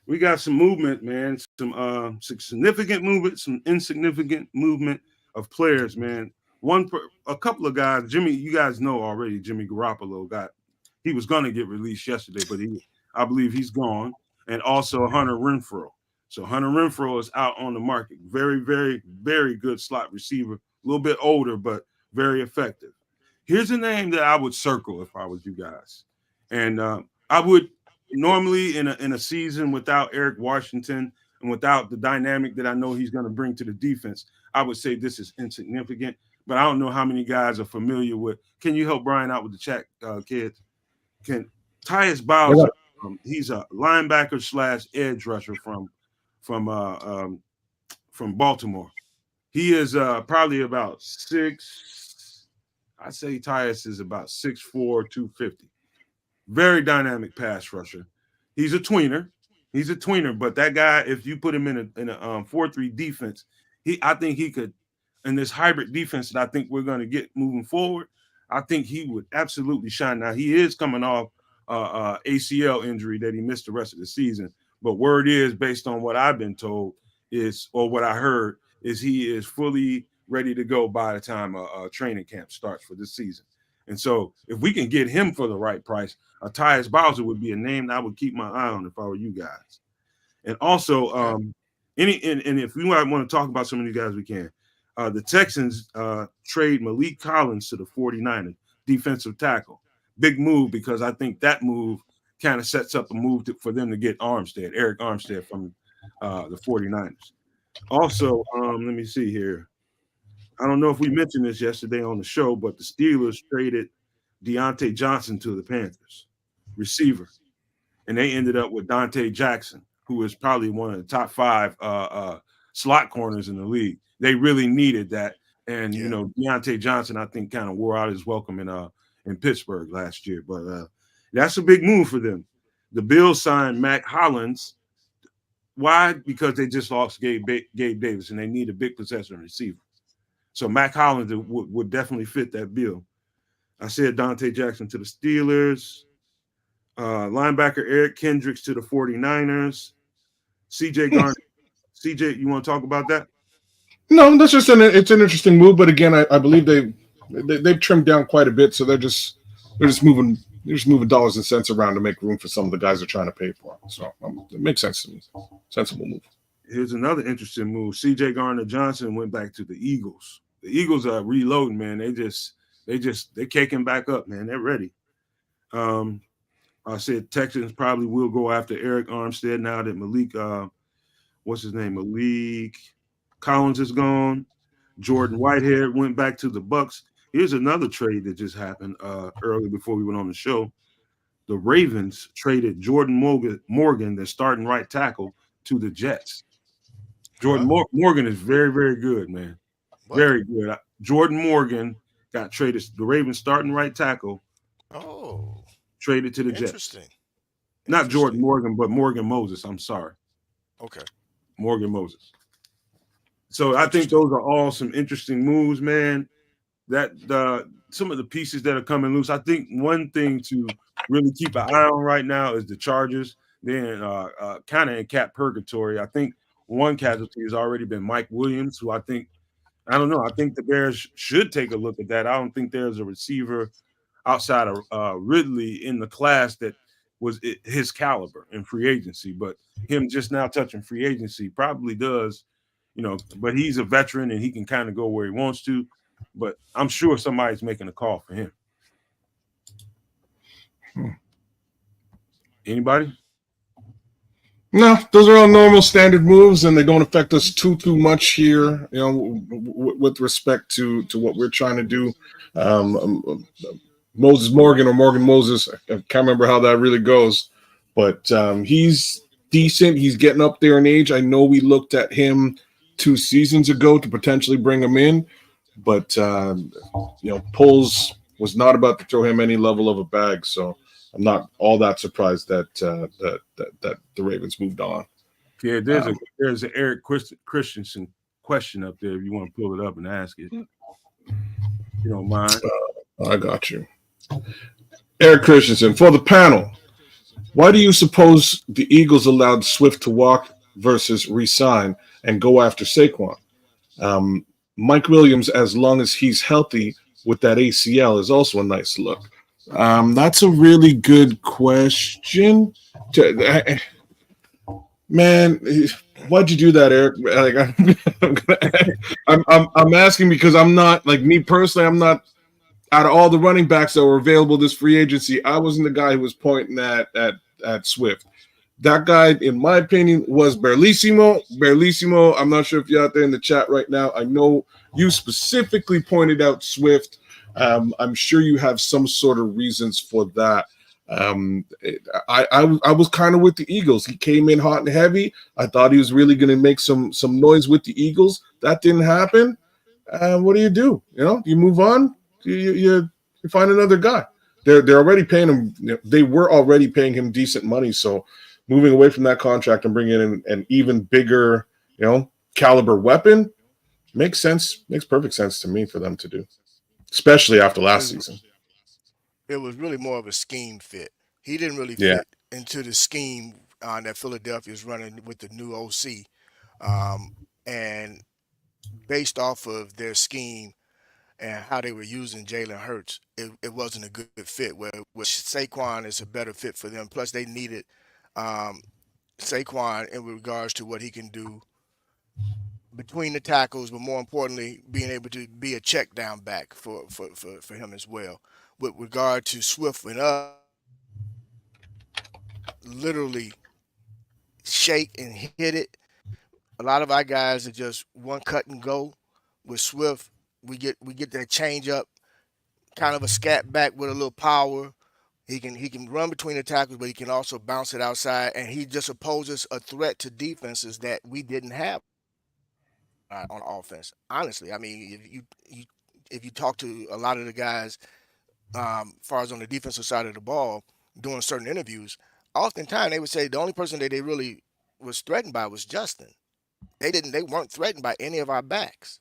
S1: We got some movement, man. Some significant movement, some insignificant movement of players, man. A couple of guys. Jimmy, you guys know already. Jimmy Garoppolo he was going to get released yesterday, but I believe he's gone. And also Hunter Renfrow. So Hunter Renfrow is out on the market. Very, very, very good slot receiver. A little bit older, but very effective. Here's a name that I would circle if I was you guys. And I would normally in a season without Eric Washington and without the dynamic that I know he's going to bring to the defense, I would say this is insignificant. But I don't know how many guys are familiar with. Can you help Brian out with the chat, kids? Can Tyus Bowser? He's a linebacker / edge rusher from Baltimore. He is probably about 6. I'd say Tyus is about 6'4", 250. Very dynamic pass rusher. He's a tweener. But that guy, if you put him in a 4-3 defense, I think he could, in this hybrid defense that I think we're going to get moving forward, I think he would absolutely shine. Now, he is coming off ACL injury that he missed the rest of the season. But word is, based on what I've been told, or what I heard, is he is fully ready to go by the time training camp starts for this season. And so if we can get him for the right price, Tyus Bowser would be a name that I would keep my eye on if I were you guys. And also, and if we want to talk about some of these guys, we can. The Texans trade Malik Collins to the 49ers, defensive tackle. Big move, because I think that move kind of sets up a move for them to get Eric Armstead from the 49ers. Also, let me see here. I don't know if we mentioned this yesterday on the show, but the Steelers traded Deontay Johnson to the Panthers, receiver. And they ended up with Dante Jackson, who is probably one of the top 5 slot corners in the league. They really needed that. And, you know, Deontay Johnson, I think, kind of wore out his welcome in Pittsburgh last year. But that's a big move for them. The Bills signed Mac Hollins. Why? Because they just lost Gabe Davis, and they need a big possession receiver. So Mac Hollins would definitely fit that bill. I said Dante Jackson to the Steelers. Linebacker Eric Kendricks to the 49ers. CJ Garner. CJ, you want to talk about that?
S4: No, that's just it's an interesting move. But again, I believe they've trimmed down quite a bit, so they're just moving dollars and cents around to make room for some of the guys they're trying to pay for. So it makes sense to me. Sensible move.
S1: Here's another interesting move. CJ Garner-Johnson went back to the Eagles. The Eagles are reloading, man. They're caking back up, man. They're ready. I said Texans probably will go after Eric Armstead now that Malik Collins is gone. Jordan Whitehead went back to the Bucks. Here's another trade that just happened early before we went on the show. The Ravens traded Jordan Morgan, their starting right tackle, to the Jets. Jordan Morgan is very, very good, man. What? Very good. Jordan Morgan got traded. The Ravens starting right tackle.
S3: Oh,
S1: traded to the Jets.
S3: Interesting.
S1: Not Jordan Morgan, but Morgan Moses. I'm sorry.
S3: Okay.
S1: Morgan Moses. So I think those are all some interesting moves, man. That some of the pieces that are coming loose. I think one thing to really keep an eye on right now is the Chargers. Then kind of in cap purgatory. I think one casualty has already been Mike Williams, who I think the Bears should take a look at that. I don't think there's a receiver outside of Ridley in the class that was his caliber in free agency. But him just now touching free agency probably does, but he's a veteran and he can kind of go where he wants to. But I'm sure somebody's making a call for him. Anybody?
S4: No, those are all normal standard moves, and they don't affect us too much here, with respect to what we're trying to do. Moses Morgan or Morgan Moses, I can't remember how that really goes, but he's decent. He's getting up there in age. I know we looked at him 2 seasons ago to potentially bring him in, but Poles was not about to throw him any level of a bag, so I'm not all that surprised that the Ravens moved on.
S1: Yeah, there's an Eric Christensen question up there if you want to pull it up and ask it. You don't mind?
S4: I got you. Eric Christensen, for the panel, why do you suppose the Eagles allowed Swift to walk versus resign and go after Saquon? Mike Williams, as long as he's healthy with that ACL, is also a nice look. That's a really good question. Man, why'd you do that, Eric? I'm asking because I'm not, like, me personally, I'm not, out of all the running backs that were available this free agency, I wasn't the guy who was pointing at Swift. That guy, in my opinion, was Berlissimo. I'm not sure if you're out there in the chat right now. I know you specifically pointed out Swift. I'm sure you have some sort of reasons for that. I was kind of with the Eagles. He came in hot and heavy. I thought he was really going to make some noise with the Eagles. That didn't happen. What do? You move on. You find another guy. they're already paying him. They were already paying him decent money. So moving away from that contract and bringing in an even bigger, caliber weapon makes sense. Makes perfect sense to me for them to do, especially after last season.
S3: It was really more of a scheme fit. He didn't really
S4: Yeah.
S3: fit into the scheme that Philadelphia is running with the new OC. And based off of their scheme and how they were using Jalen Hurts, it wasn't a good fit. Where Saquon is a better fit for them. Plus, they needed Saquon in regards to what he can do between the tackles, but more importantly, being able to be a check down back for him as well. With regard to Swift and literally shake and hit it. A lot of our guys are just one cut and go. With Swift, we get that change up, kind of a scat back with a little power. He can run between the tackles, but he can also bounce it outside, and he just poses a threat to defenses that we didn't have on offense. Honestly, I mean, if you talk to a lot of the guys, far as on the defensive side of the ball, doing certain interviews, oftentimes they would say the only person that they really was threatened by was Justin. They weren't threatened by any of our backs.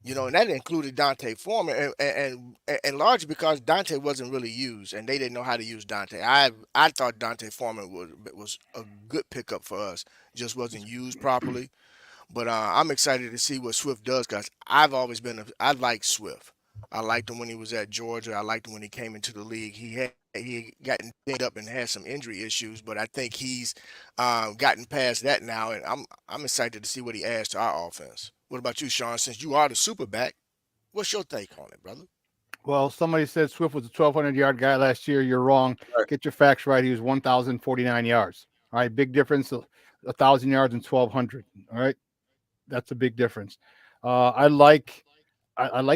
S3: And that included Dante Foreman, and largely because Dante wasn't really used, and they didn't know how to use Dante. I thought Dante Foreman was a good pickup for us, just wasn't used properly. But I'm excited to see what Swift does, because I like Swift. I liked him when he was at Georgia. I liked him when he came into the league. He gotten dinged up and had some injury issues, but I think he's gotten past that now, and I'm excited to see what he adds to our offense. What about you, Shawn? Since you are the SuperBack, what's your take on it, brother?
S2: Well, somebody said Swift was a 1,200-yard guy last year. You're wrong.
S4: Right.
S2: Get your facts right. He was 1,049 yards. All right, big difference, 1,000 yards and 1,200. All right, that's a big difference. I like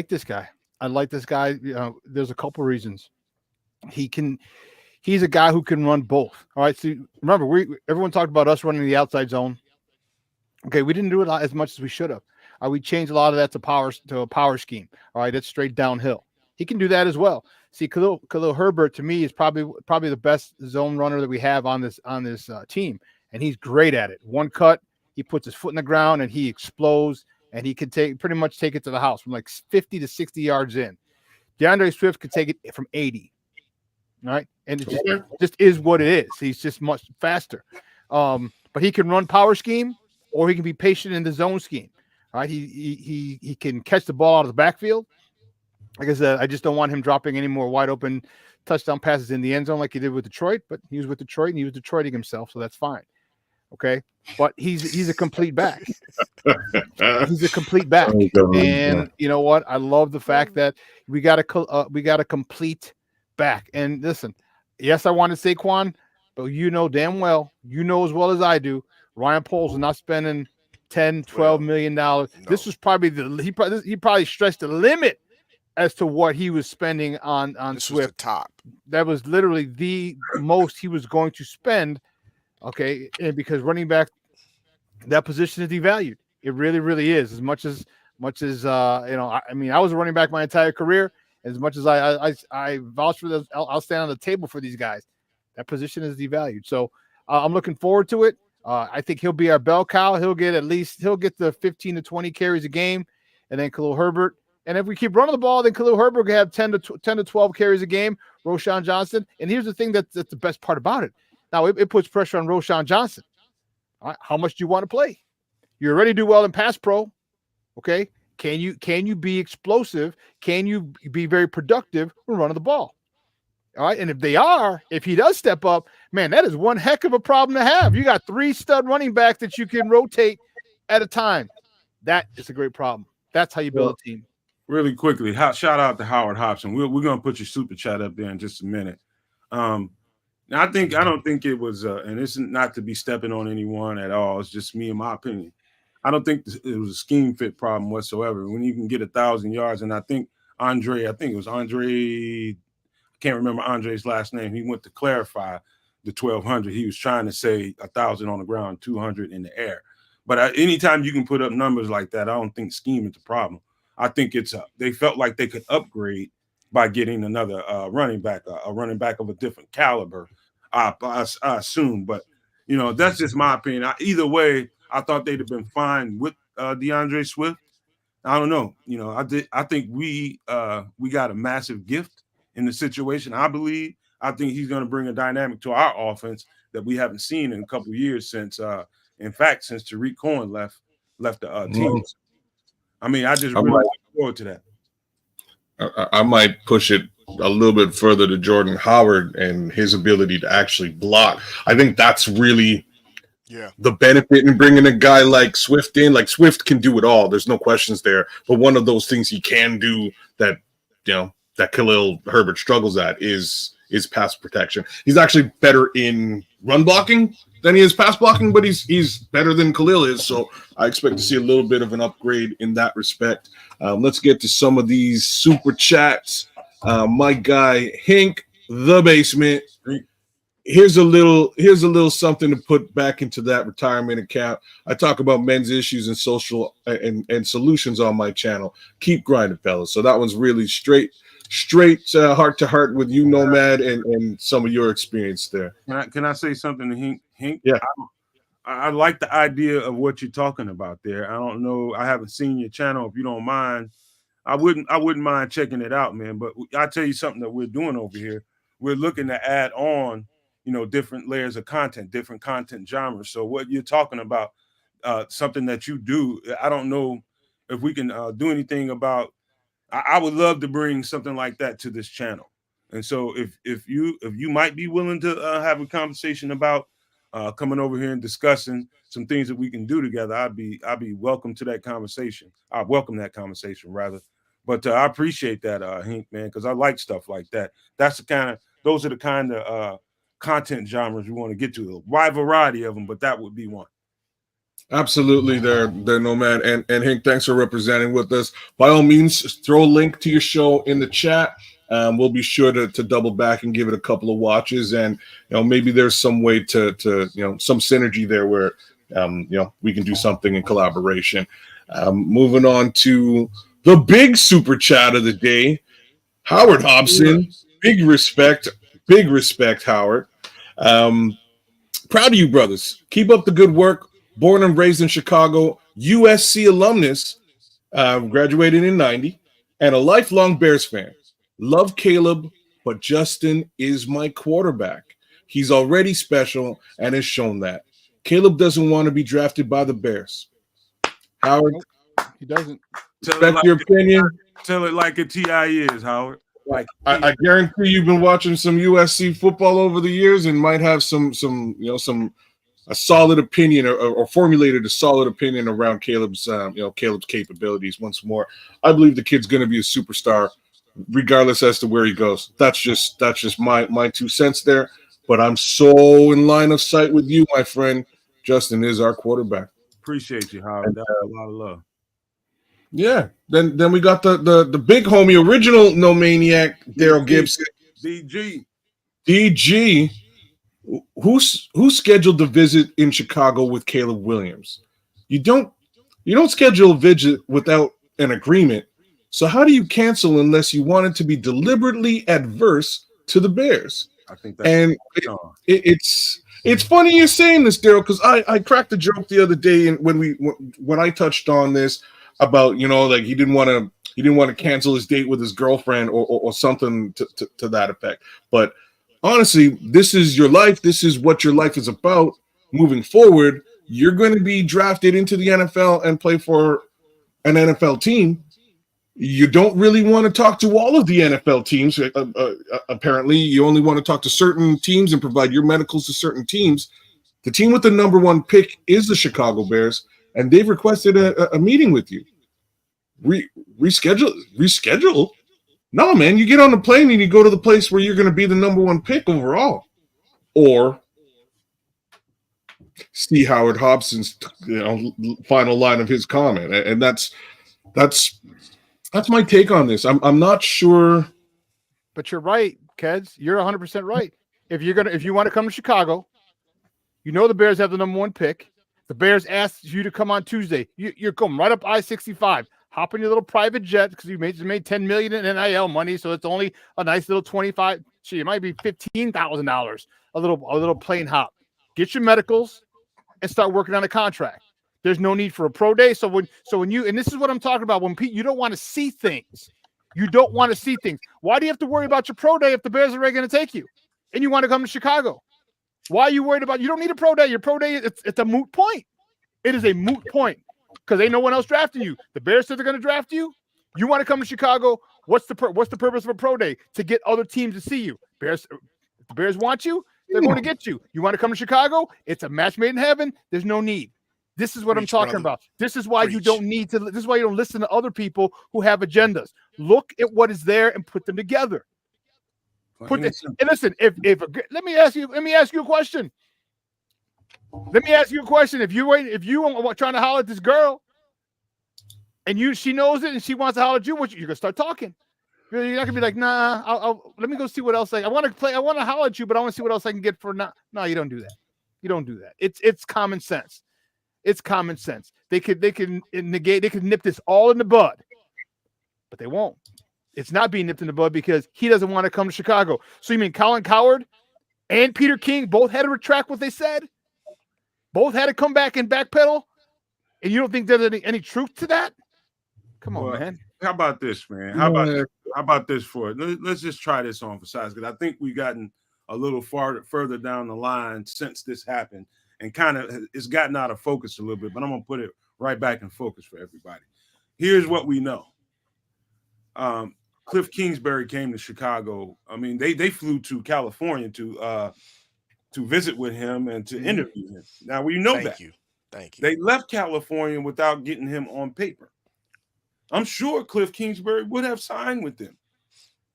S2: this guy. I like this guy. There's a couple reasons. He's a guy who can run both. All right. So remember, everyone talked about us running the outside zone. Okay, we didn't do it as much as we should have. We changed a lot of that to a power scheme. All right, that's straight downhill. He can do that as well. See, Khalil Herbert to me is probably the best zone runner that we have on this team, and he's great at it. One cut, he puts his foot in the ground and he explodes, and he can pretty much take it to the house from like 50 to 60 yards in. DeAndre Swift could take it from 80. All right, and it just is what it is. He's just much faster. But he can run power scheme, or he can be patient in the zone scheme. All right, he can catch the ball out of the backfield. Like I said, I just don't want him dropping any more wide open touchdown passes in the end zone like he did with Detroit. But he was with Detroit, and he was Detroiting himself, so that's fine. Okay, but he's a complete back. He's a complete back, and you know what? I love the fact that we got a complete back. And listen, yes, I wanted Saquon, but damn well, as well as I do, Ryan Poles is not spending $10-12 million. No. This was probably he probably stretched the limit as to what he was spending on
S3: this
S2: Swift.
S3: Was the top.
S2: That was literally the most he was going to spend. Okay, and because running back, that position is devalued. It really, really is. As much as I was a running back my entire career. As much as I vouch for this, I'll stand on the table for these guys. That position is devalued. So I'm looking forward to it. I think he'll be our bell cow. He'll get the 15 to 20 carries a game, and then Khalil Herbert. And if we keep running the ball, then Khalil Herbert will have 10 to 12 carries a game. Roschon Johnson. And here's the thing that's the best part about it. Now it puts pressure on Roschon Johnson. All right, how much do you want to play? You already do well in pass pro. Okay. Can you be explosive? Can you be very productive when running the ball? All right. And if he does step up, man, that is one heck of a problem to have. You got 3 stud running backs that you can rotate at a time. That is a great problem. That's how you build a team.
S1: Really quickly, shout out to Howard Hobson. We're going to put your super chat up there in just a minute. Now I don't think it was, and it's not to be stepping on anyone at all. It's just me and my opinion. I don't think it was a scheme fit problem whatsoever. When you can get 1,000 yards, and I think it was Andre. I can't remember Andre's last name. He went to clarify the 1,200. He was trying to say 1,000 on the ground, 200 in the air. But anytime you can put up numbers like that, I don't think scheme is the problem. I think they felt like they could upgrade, by getting another running back, a running back of a different caliber. I assume, but that's just my opinion. Either way, I thought they'd have been fine with DeAndre Swift. I don't know. I think we got a massive gift in the situation. I think he's going to bring a dynamic to our offense that we haven't seen in a couple of years since Tariq Cohen left the team. I mean, I just really look forward to that.
S4: I might push it a little bit further to Jordan Howard and his ability to actually block. I think that's really the benefit in bringing a guy like Swift in. Like, Swift can do it all. There's no questions there. But one of those things he can do that Khalil Herbert struggles at is pass protection. He's actually better in run blocking than he is pass blocking, but he's better than Khalil is. So I expect to see a little bit of an upgrade in that respect. Let's get to some of these super chats. My guy Hank the Basement. Here's a little something to put back into that retirement account. I talk about men's issues and social and solutions on my channel. Keep grinding, fellas. So that one's really straight heart to heart with you, Nomad, and some of your experience there.
S1: Can I say something to Hank?
S4: Yeah.
S1: I like the idea of what you're talking about there. I don't know. I haven't seen your channel. If you don't mind, I wouldn't mind checking it out, man. But I'll tell you something that we're doing over here. We're looking to add on, different layers of content, different content genres. So what you're talking about, something that you do, I don't know if we can do anything about. I would love to bring something like that to this channel. And so if you might be willing to have a conversation about coming over here and discussing some things that we can do together, I'd be welcome to that conversation. I welcome that conversation rather. But I appreciate that, Hank, man, because I like stuff like that. Those are the kind of content genres we want to get to. A wide variety of them, but that would be one.
S4: Absolutely, they're Nomad and Hank. Thanks for representing with us. By all means, throw a link to your show in the chat. We'll be sure to double back and give it a couple of watches, and maybe there's some way to some synergy there where we can do something in collaboration. Moving on to the big super chat of the day, Howard Hobson. Big respect, Howard. Proud of you, brothers. Keep up the good work. Born and raised in Chicago, USC alumnus, graduated in '90, and a lifelong Bears fan. Love Caleb, but Justin is my quarterback. He's already special and has shown that. Caleb doesn't want to be drafted by the Bears. Howard,
S2: he doesn't.
S4: Respect your opinion.
S1: Tell it like a TI is, Howard. Like
S4: I guarantee you've been watching some USC football over the years and might have a solid opinion or formulated a solid opinion around Caleb's capabilities. Once more, I believe the kid's going to be a superstar, regardless as to where he goes. That's just my 2 cents there. But I'm so in line of sight with you, my friend. Justin is our quarterback.
S1: Appreciate you, Howard. That's a lot of love.
S4: Yeah. Then we got the big homie, original No Maniac, Daryl Gibson. DG. Who's scheduled to visit in Chicago with Caleb Williams? You don't schedule a visit without an agreement. So how do you cancel unless you want it to be deliberately adverse to the Bears?
S1: I think that's
S4: and it's funny you're saying this, Daryl, because I cracked a joke the other day, and when I touched on this about like he didn't want to cancel his date with his girlfriend or something to that effect. But honestly, this is your life. This is what your life is about moving forward. You're going to be drafted into the NFL and play for an NFL team. You don't really want to talk to all of the NFL teams. Apparently, you only want to talk to certain teams and provide your medicals to certain teams. The team with the number 1 pick is the Chicago Bears, and they've requested a meeting with you. Reschedule? No, man, you get on the plane and you go to the place where you're going to be the number 1 pick overall. Or see Howard Hobson's final line of his comment. And that's my take on this. I'm not sure.
S2: But you're right, Kedz. You're 100% right. If you want to come to Chicago, the Bears have the number 1 pick. The Bears asked you to come on Tuesday. You're coming right up I-65. hop in your little private jet because you made $10 million in NIL money, so it's only a nice little 25. It might be $15,000. A little plane hop. Get your medicals and start working on a contract. There's no need for a pro day. So when you, and this is what I'm talking about, when you don't want to see things. You don't want to see things. Why do you have to worry about your pro day if the Bears are already going to take you and you want to come to Chicago? Why are you worried about? You don't need a pro day. Your pro day, it's a moot point. It is a moot point because ain't no one else drafting you. The Bears said they're going to draft you. You want to come to Chicago? What's the purpose of a pro day? To get other teams to see you. If the Bears want you, they're going to get you. You want to come to Chicago? It's a match made in heaven. There's no need. This is what I'm talking about. This is why you don't need to. This is why you don't listen to other people who have agendas. Look at what is there and put them together. And listen, let me ask you a question. If you are trying to holler at this girl, and she knows it and she wants to holler at you, you're gonna start talking. You're not gonna be like, nah. Let me go see what else I want to play. I want to holler at you, but I want to see what else I can get for now. No, you don't do that. You don't do that. It's common sense. It's common sense. They could nip this all in the bud, but they won't. It's not being nipped in the bud because he doesn't want to come to Chicago. So you mean Colin Cowherd and Peter King both had to retract what they said? Both had to come back and backpedal? And you don't think there's any truth to that? Come on, man.
S1: How about this, man? How about this for it? Let's just try this on for size because I think we've gotten a little further down the line since this happened. And kind of it's gotten out of focus a little bit, but I'm going to put it right back in focus for everybody. Here's what we know. Cliff Kingsbury came to Chicago. I mean, they flew to California to visit with him and to interview him. Now, we know
S3: Thank you.
S1: They left California without getting him on paper. I'm sure Cliff Kingsbury would have signed with them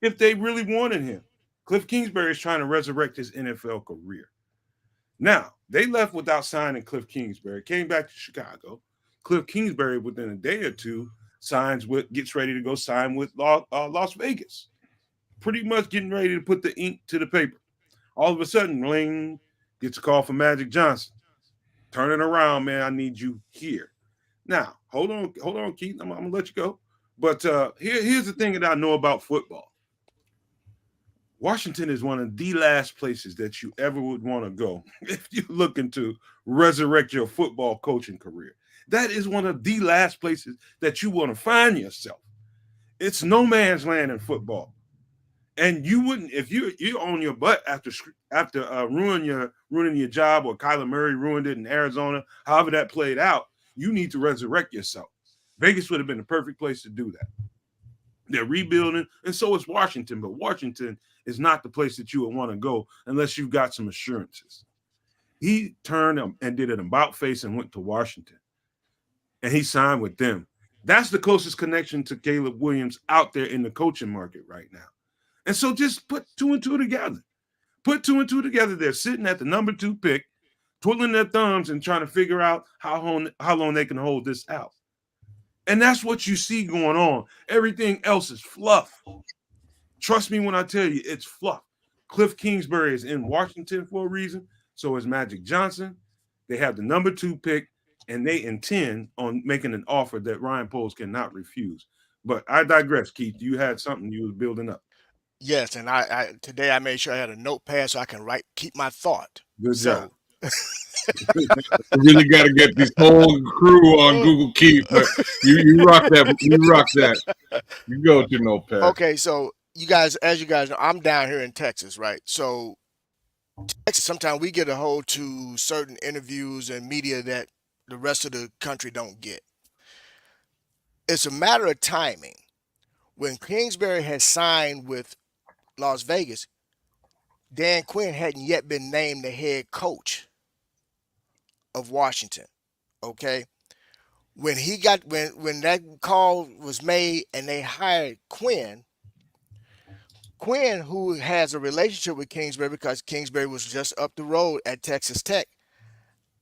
S1: if they really wanted him. Cliff Kingsbury is trying to resurrect his NFL career. Now, they left without signing Cliff Kingsbury, came back to Chicago. Cliff Kingsbury, within a day or two, gets ready to go sign with Las Vegas. Pretty much getting ready to put the ink to the paper. All of a sudden, Ling gets a call from Magic Johnson. Turn it around, man. I need you here. Now, hold on, Keith. I'm going to let you go. But here's the thing that I know about football. Washington is one of the last places that you ever would want to go if you're looking to resurrect your football coaching career. That is one of the last places that you want to find yourself. It's no man's land in football. And you wouldn't, if you're on your butt after ruining your job, or Kyler Murray ruined it in Arizona, however that played out, you need to resurrect yourself. Vegas would have been the perfect place to do that. They're rebuilding, and so is Washington, but Washington is not the place that you would want to go unless you've got some assurances. He turned and did an about face and went to Washington, and he signed with them. That's the closest connection to Caleb Williams out there in the coaching market right now. And so just put two and two together. Put two and two together. They're sitting at the number 2 pick, twiddling their thumbs and trying to figure out how long they can hold this out. And that's what you see going on. Everything else is fluff. Trust me when I tell you, it's fluff. Cliff Kingsbury is in Washington for a reason. So is Magic Johnson. They have the number 2 pick, and they intend on making an offer that Ryanpoles cannot refuse. But I digress, Keith. You had something you was building up.
S3: Yes, and I today I made sure I had a notepad so I can keep my thought.
S1: Good job.
S4: We really got to get this whole crew on Google Keep. But you rock that. You rock that. You go to notepad.
S3: Okay, so as you guys know, I'm down here in Texas, right? So Texas, sometimes we get a hold to certain interviews and media that the rest of the country don't get. It's a matter of timing. When Kingsbury had signed with Las Vegas, Dan Quinn hadn't yet been named the head coach of Washington. Okay. When that call was made and they hired Quinn, who has a relationship with Kingsbury because Kingsbury was just up the road at Texas Tech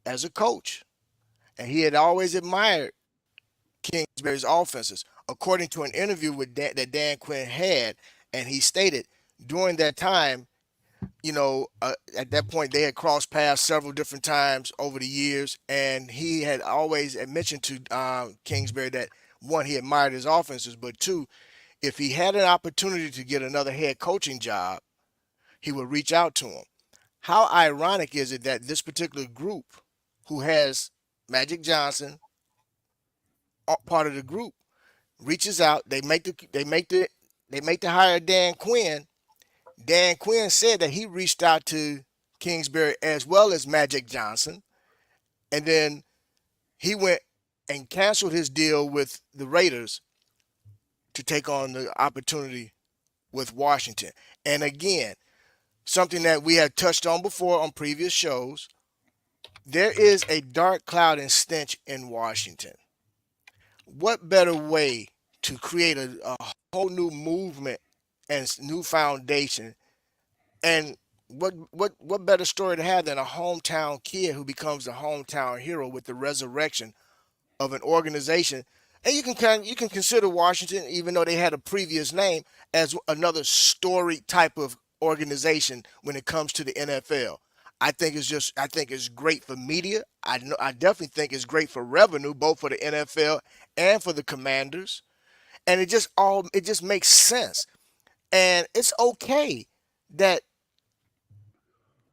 S3: as a coach, and he had always admired Kingsbury's offenses. According to an interview that Dan Quinn had, and he stated during that time, at that point they had crossed paths several different times over the years, and he had always mentioned to Kingsbury that one, he admired his offenses, but two, if he had an opportunity to get another head coaching job, he would reach out to him. How ironic is it that this particular group, who has Magic Johnson part of the group, reaches out, they make the hire Dan Quinn. Dan Quinn said that he reached out to Kingsbury as well as Magic Johnson, and then he went and canceled his deal with the Raiders to take on the opportunity with Washington. And again, something that we have touched on before on previous shows, there is a dark cloud and stench in Washington. What better way to create a whole new movement and new foundation? And what better story to have than a hometown kid who becomes the hometown hero with the resurrection of an organization? And you can consider Washington, even though they had a previous name, as another story type of organization when it comes to the NFL. I think it's great for media. I definitely think it's great for revenue, both for the NFL and for the Commanders. And it just makes sense. And it's okay that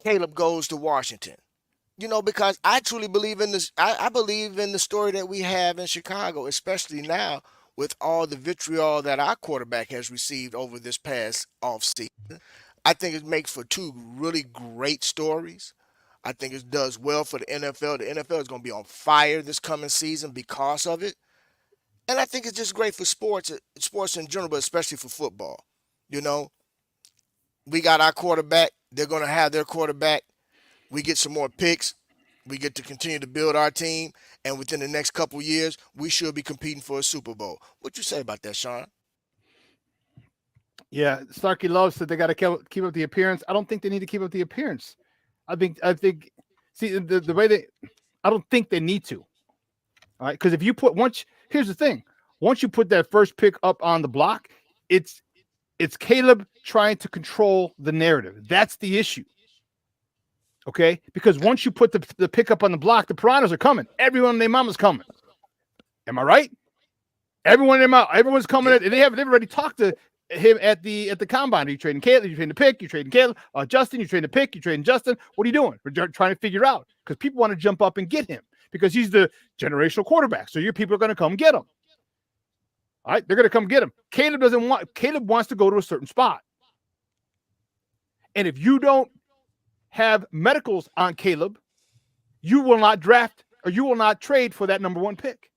S3: Caleb goes to Washington. Because I truly believe in this. I believe in the story that we have in Chicago, especially now with all the vitriol that our quarterback has received over this past offseason. I think it makes for two really great stories. I think it does well for the NFL. The NFL is going to be on fire this coming season because of it. And I think it's just great for sports in general, but especially for football. We got our quarterback. They're going to have their quarterback. We get some more picks. We get to continue to build our team. And within the next couple of years, we should be competing for a Super Bowl. What you say about that, Shawn?
S2: Yeah, Starkey Love said they got to keep up the appearance. I don't think they need to keep up the appearance. I think see the way I don't think they need to. All right, because if you here's the thing. Once you put that first pick up on the block, it's Caleb trying to control the narrative. That's the issue. Okay, because once you put the pick up on the block, the piranhas are coming. Everyone and their mama's coming. Am I right? Everyone's coming. They've already talked to him at the combine. Are you trading Caleb? You trading the pick? You trading Caleb? Justin? You trading the pick? You trading Justin? What are you doing? We're trying to figure out because people want to jump up and get him because he's the generational quarterback. So your people are going to come get him. All right, they're going to come get him. Caleb wants to go to a certain spot, and if you don't have medicals on Caleb, you will not draft or you will not trade for that number one pick.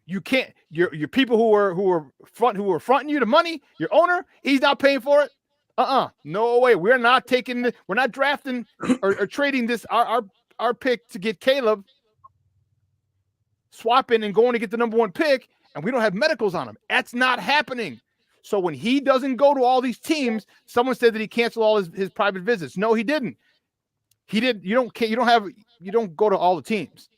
S2: You can't. Your people who are fronting you the money, your owner, he's not paying for it. No way. We're not drafting or trading this our pick to get Caleb, swapping and going to get the number one pick, and we don't have medicals on him. That's not happening. So when he doesn't go to all these teams, someone said that he canceled all his private visits. No, he didn't. He did. You don't go to all the teams.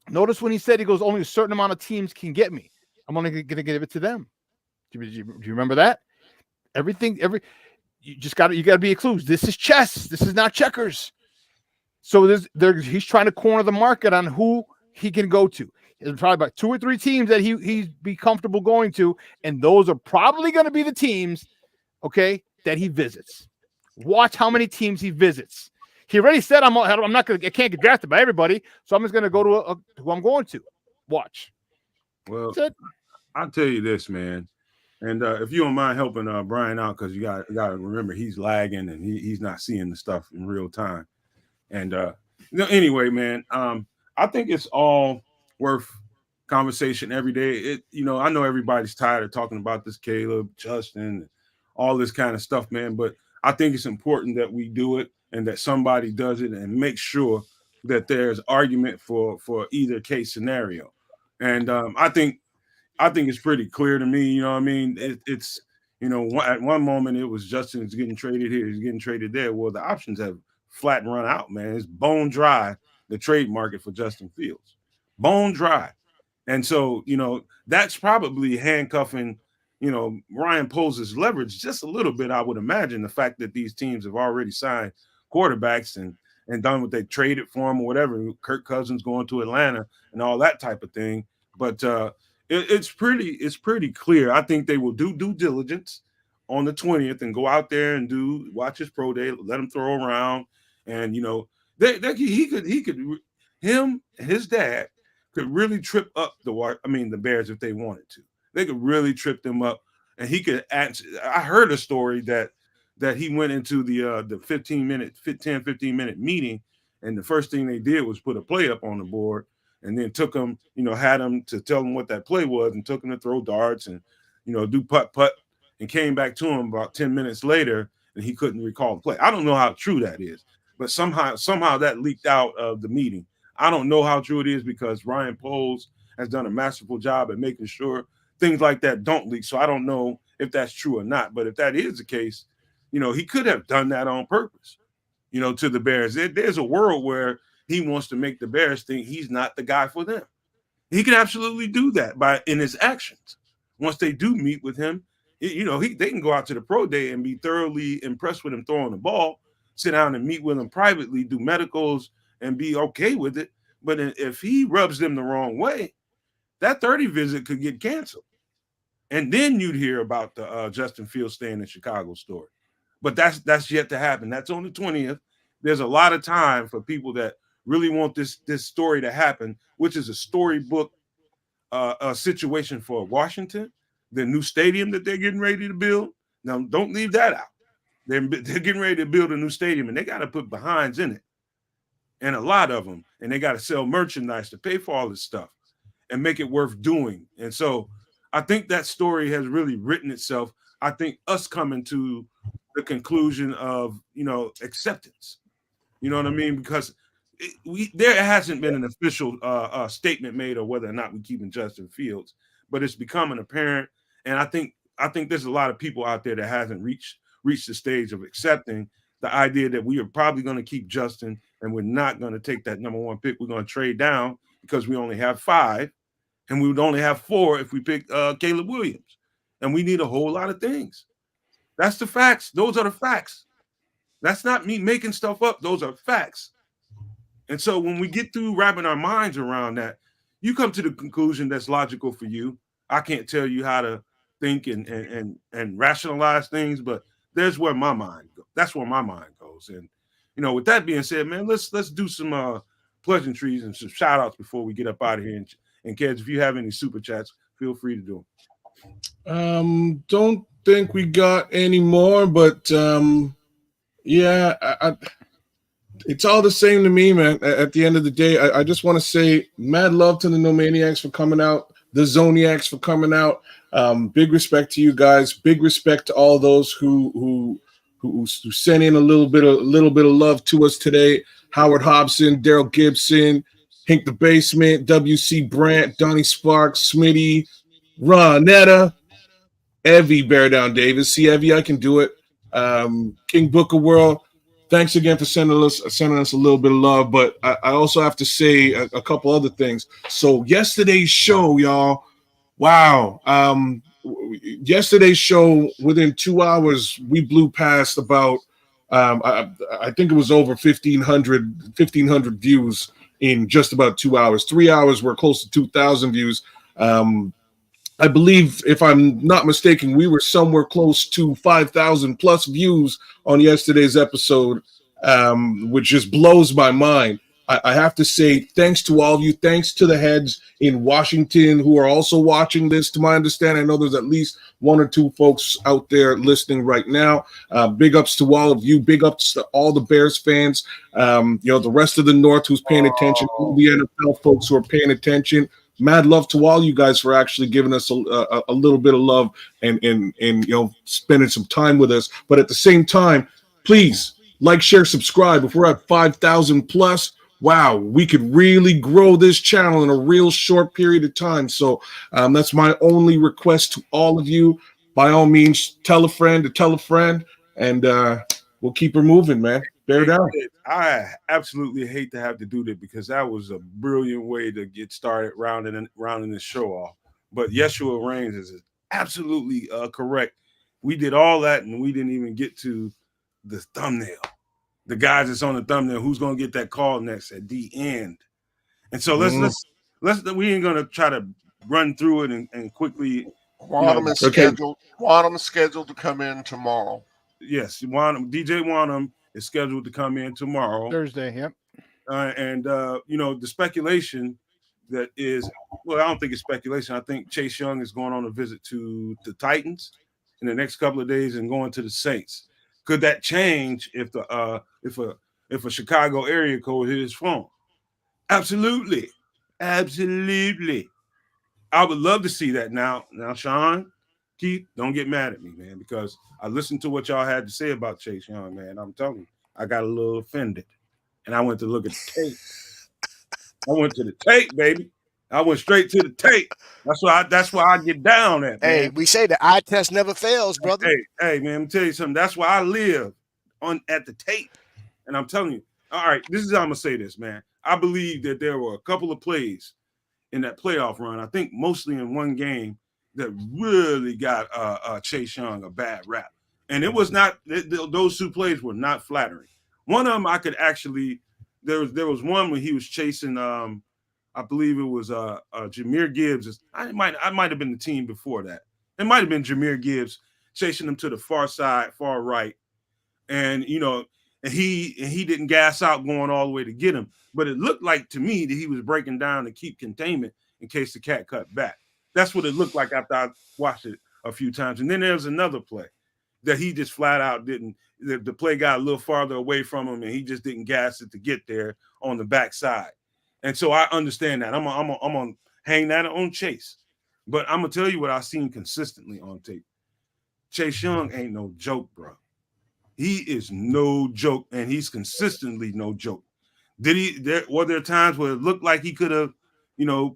S2: Notice when he said he goes, only a certain amount of teams can get me. I'm only going to give it to them. Do you remember that? You got to be clues. This is chess. This is not checkers. So he's trying to corner the market on who he can go to. There's probably about 2 or 3 teams that he'd be comfortable going to, and those are probably going to be the teams, okay, that he visits. Watch how many teams he visits. He already said I can't get drafted by everybody, so I'm just going to go to who I'm going to. Watch.
S1: Well, I'll tell you this, man, and if you don't mind helping Brian out, because you got to remember he's lagging and he's not seeing the stuff in real time. And anyway, man, I think it's all worth conversation every day. I know everybody's tired of talking about this Caleb, Justin, all this kind of stuff, man. But I think it's important that we do it and that somebody does it and make sure that there's argument for either case scenario. And I think it's pretty clear to me. You know what I mean? It's at one moment it was Justin's getting traded here, he's getting traded there. Well, the options have flat run out, man. It's bone dry, the trade market for Justin Fields. Bone dry. And so, that's probably handcuffing, Ryan Poles' leverage just a little bit, I would imagine, the fact that these teams have already signed quarterbacks and done what they traded for him or whatever. Kirk Cousins going to Atlanta and all that type of thing. But It's pretty clear. I think they will do due diligence on the 20th and go out there and watch his pro day, let him throw around, and him and his dad could really trip up the Bears if they wanted to. They could really trip them up, and he could answer. I heard a story that he went into the 10-15-minute meeting, and the first thing they did was put a play up on the board, and then took him, had him to tell him what that play was, and took him to throw darts and, do putt, and came back to him about 10 minutes later, and he couldn't recall the play. I don't know how true that is, but somehow that leaked out of the meeting. I don't know how true it is because ryanpoles has done a masterful job at making sure things like that don't leak. So I don't know if that's true or not, but if that is the case, he could have done that on purpose, to the Bears. There's a world where he wants to make the Bears think he's not the guy for them. He can absolutely do that in his actions. Once they do meet with him, they can go out to the pro day and be thoroughly impressed with him throwing the ball, sit down and meet with him privately, do medicals, and be okay with it. But if he rubs them the wrong way, that 30 visit could get canceled. And then you'd hear about the Justin Fields staying in Chicago story. But that's yet to happen. That's on the 20th. There's a lot of time for people that really want this story to happen, which is a storybook situation for Washington, the new stadium that they're getting ready to build. Now, don't leave that out. They're getting ready to build a new stadium, and they got to put behinds in it, and a lot of them, and they got to sell merchandise to pay for all this stuff and make it worth doing. And so I think that story has really written itself. I think us coming to the conclusion of, acceptance. You know what I mean? Because there hasn't been an official statement made of whether or not we're keeping Justin Fields, but it's becoming apparent. And I think there's a lot of people out there that hasn't reached the stage of accepting the idea that we are probably going to keep Justin and we're not going to take that number 1 pick. We're going to trade down because we only have 5, and we would only have 4 if we pick Caleb Williams. And we need a whole lot of things. That's the facts. Those are the facts. That's not me making stuff up. Those are facts. And so when we get through wrapping our minds around that, you come to the conclusion that's logical for you. I can't tell you how to think and rationalize things, but there's where my mind goes. That's where my mind goes. And, with that being said, man, let's do some pleasantries and some shout outs before we get up out of here. And Kedz, if you have any super chats, feel free to do
S4: them. Don't think we got any more, but yeah, it's all the same to me, man. At the end of the day, I just want to say mad love to the Nomaniacs for coming out, the Zoniacs for coming out. Big respect to you guys. Big respect to all those who sent in a little bit of love to us today. Howard Hobson, Daryl Gibson, Hink the Basement, W.C. Brandt, Donnie Sparks, Smitty, Ronetta, Evie Bear Down Davis. See, Evie, I can do it. King Booker World, thanks again for sending us a little bit of love. But I also have to say a couple other things. So yesterday's show, y'all, wow. Yesterday's show, within 2 hours, we blew past about, I think it was over 1,500 views in just about 2 hours. 3 hours, we're close to 2,000 views. I believe, if I'm not mistaken, we were somewhere close to 5,000 plus views on yesterday's episode, which just blows my mind. I have to say thanks to all of you. Thanks to the heads in Washington who are also watching this. To my understanding, I know there's at least 1 or 2 folks out there listening right now. Big ups to all of you. Big ups to all the Bears fans. The rest of the North who's paying attention. All the NFL folks who are paying attention. Mad love to all you guys for actually giving us a little bit of love and spending some time with us. But at the same time, please like, share, subscribe. If we're at 5,000 plus, wow, we could really grow this channel in a real short period of time. So that's my only request to all of you. By all means, tell a friend to tell a friend, and we'll keep her moving, man. Bear down.
S1: I absolutely hate to have to do that because that was a brilliant way to get started rounding this show off. But Yeshua Reigns is absolutely correct. We did all that, and we didn't even get to the thumbnail. The guys that's on the thumbnail, who's gonna get that call next at the end. And so let's we ain't gonna try to run through it and quickly.
S5: Quantum is scheduled. Quantum is scheduled to come in tomorrow.
S1: Yes, DJ Wanham is scheduled to come in tomorrow,
S2: Thursday. Yep.
S1: And the speculation that is, well, I don't think it's speculation. I think Chase Young is going on a visit to the Titans in the next couple of days and going to the Saints. Could that change if a Chicago area code hit his phone? Absolutely. I would love to see that. Now, Shawn, Keith, don't get mad at me, man, because I listened to what y'all had to say about Chase Young, man. I'm telling you, I got a little offended, and I went to look at the tape. I went to the tape, baby. I went straight to the tape. That's why I get down at.
S3: Hey,
S1: man.
S3: we say the eye test never fails, brother.
S1: Hey, man, let me tell you something. That's why I live at the tape, and I'm telling you. All right, this is how I'm gonna say this, man. I believe that there were a couple of plays in that playoff run, I think mostly in one game, that really got Chase Young a bad rap. And it was not, those two plays were not flattering. One of them I could actually, there was one when he was chasing, I believe it was Jahmyr Gibbs. I might have been the team before that. It might have been Jahmyr Gibbs chasing him to the far side, far right. And, and he didn't gas out going all the way to get him. But it looked like to me that he was breaking down to keep containment in case the cat cut back. That's what it looked like after I watched it a few times. And then there's another play that he just flat out didn't. The play got a little farther away from him, and he just didn't gas it to get there on the backside. And so I understand that. I'm gonna hang that on Chase. But I'm gonna tell you what I've seen consistently on tape. Chase Young ain't no joke, bro. He is no joke, and he's consistently no joke. Were there times where it looked like he could have,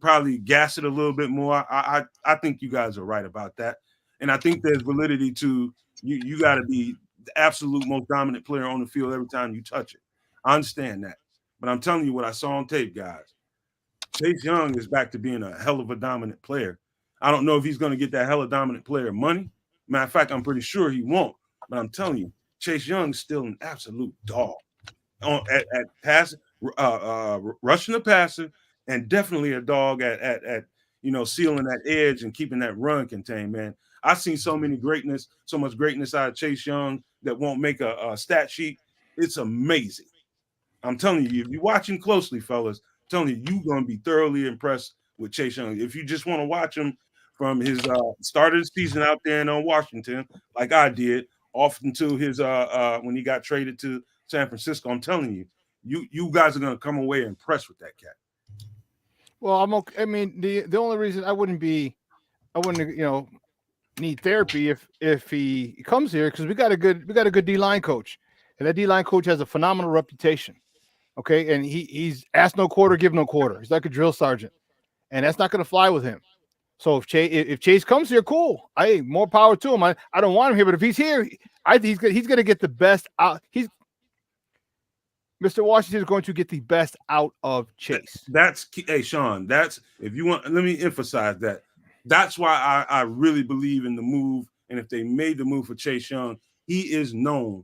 S1: probably gassed it a little bit more? I think you guys are right about that. And I think there's validity to you got to be the absolute most dominant player on the field every time you touch it. I understand that. But I'm telling you what I saw on tape, guys. Chase Young is back to being a hell of a dominant player. I don't know if he's going to get that hell of dominant player money. Matter of fact, I'm pretty sure he won't. But I'm telling you, Chase Young is still an absolute dog at passing, rushing the passer, and definitely a dog at sealing that edge and keeping that run contained, man. I've seen so much greatness out of Chase Young that won't make a stat sheet. It's amazing. I'm telling you, if you watch him closely, fellas, I'm telling you, you're going to be thoroughly impressed with Chase Young. If you just want to watch him from his start of the season out there in Washington, like I did, off until his when he got traded to San Francisco, I'm telling you, you guys are going to come away impressed with that cat.
S2: Well, I'm okay. I mean, the only reason I wouldn't need therapy if he comes here, because we got a good D-line coach, and that D-line coach has a phenomenal reputation. Okay, and he's ask no quarter, give no quarter. He's like a drill sergeant, and that's not going to fly with him. So if Chase comes here, cool. More power to him. I don't want him here, but if he's here, I think he's going to get the best out. Mr. Washington is going to get the best out of Chase.
S1: Hey, Shawn, if you want, let me emphasize that. That's why I really believe in the move. And if they made the move for Chase Young, he is known.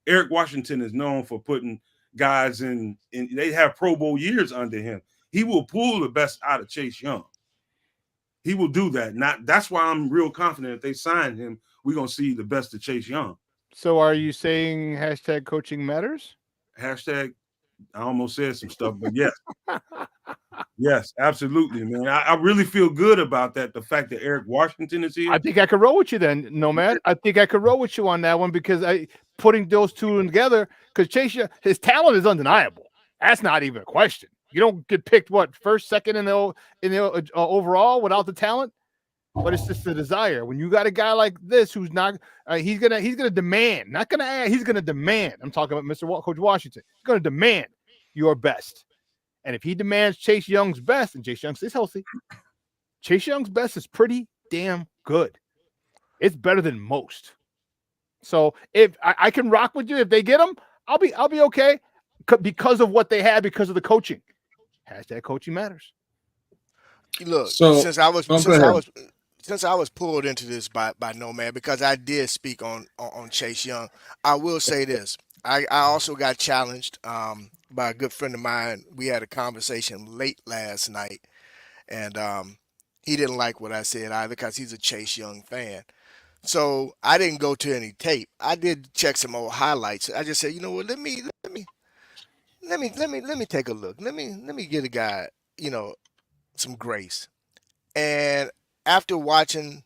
S1: Eric Washington is known for putting guys in they have Pro Bowl years under him. He will pull the best out of Chase Young. He will do that. That's why I'm real confident if they sign him, we're going to see the best of Chase Young.
S2: So are you saying hashtag coaching matters?
S1: Hashtag, I almost said some stuff, but yes. Yes, absolutely, man. I really feel good about that. The fact that Eric Washington is here.
S2: I think I could roll with you then, Nomad. I think I could roll with you on that one, because putting those two together, because Chase, his talent is undeniable. That's not even a question. You don't get picked first, second in the overall without the talent, but it's just the desire. When you got a guy like this who's not, he's gonna demand, not gonna add, he's gonna demand. I'm talking about Coach Washington. He's gonna demand your best. And if he demands Chase Young's best, and Chase Young stays healthy, Chase Young's best is pretty damn good. It's better than most. So if I can rock with you, if they get him, I'll be okay because of what they had, because of the coaching. Hashtag coaching matters.
S3: Look,
S4: So,
S3: since I was pulled into this by Nomad, because I did speak on Chase Young, I will say this. I also got challenged by a good friend of mine. We had a conversation late last night, and He didn't like what I said either because he's a Chase Young fan. So I didn't go to any tape. I did check some old highlights. I just said, you know what, let me take a look. Let me get a guy, some grace. And after watching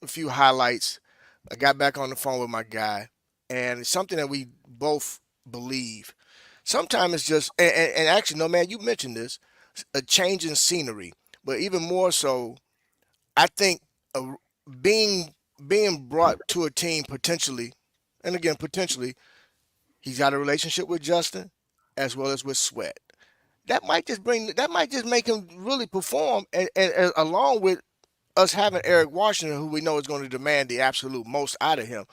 S3: a few highlights, I got back on the phone with my guy, and it's something that we both believe. Sometimes it's just, and actually, no man, you mentioned this, a change in scenery, but even more so, I think uh, being being brought to a team potentially, and again potentially, he's got a relationship with Justin as well as with Sweat. That might just make him really perform, and along with us having Eric Washington, who we know is going to demand the absolute most out of him.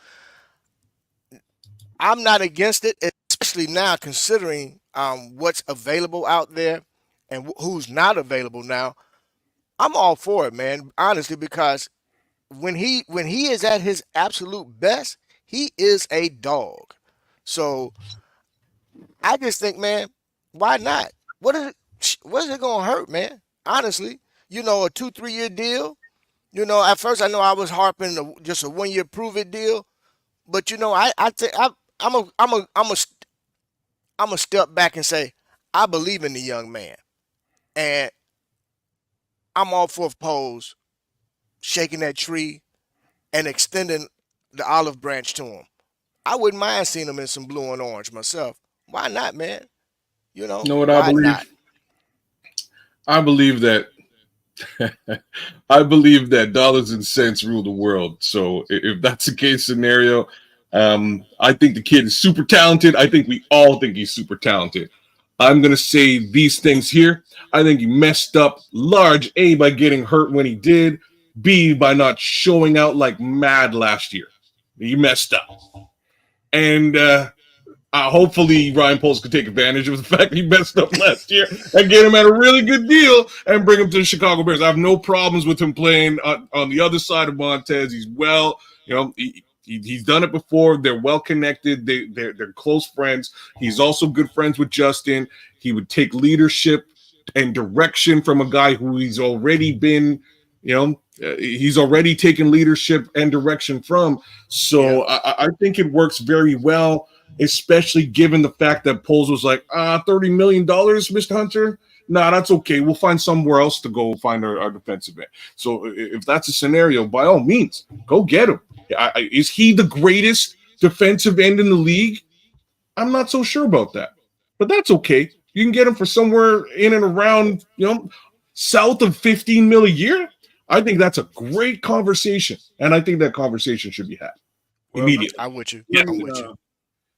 S3: I'm not against it, especially now considering what's available out there and who's not available now. I'm all for it, man. Honestly, because when he is at his absolute best, he is a dog. So I just think, man, why not? What is it gonna hurt, man? Honestly, a 2 3 year deal. At first I know I was harping just a 1 year prove it deal, but I think I'm a step back and say I believe in the young man, and I'm all for Poles shaking that tree and extending the olive branch to him. I wouldn't mind seeing him in some blue and orange myself. Why not, man?
S4: You know what I
S3: Why
S4: believe?
S3: not?
S4: I believe that I believe that dollars and cents rule the world. So if that's the case scenario, I think the kid is super talented. I think we all think he's super talented. I'm going to say these things here. I think he messed up large, A, by getting hurt when he did, B, by not showing out like mad last year. He messed up. And hopefully Ryan Poles could take advantage of the fact that he messed up last year and get him at a really good deal and bring him to the Chicago Bears. I have no problems with him playing on the other side of Montez. He's he's done it before. They're well connected. They're close friends. He's also good friends with Justin. He would take leadership and direction from a guy who he's already been, he's already taken leadership and direction from. So yeah. I think it works very well, especially given the fact that Poles was like, $30 million, Mr. Hunter? Nah, that's okay. We'll find somewhere else to go find our defensive end. So if that's a scenario, by all means, go get him. Is he the greatest defensive end in the league? I'm not so sure about that. But that's okay. You can get him for somewhere in and around, south of $15 million a year. I think that's a great conversation. And I think that conversation should be had immediately.
S3: I'm with you.
S1: I'm with you.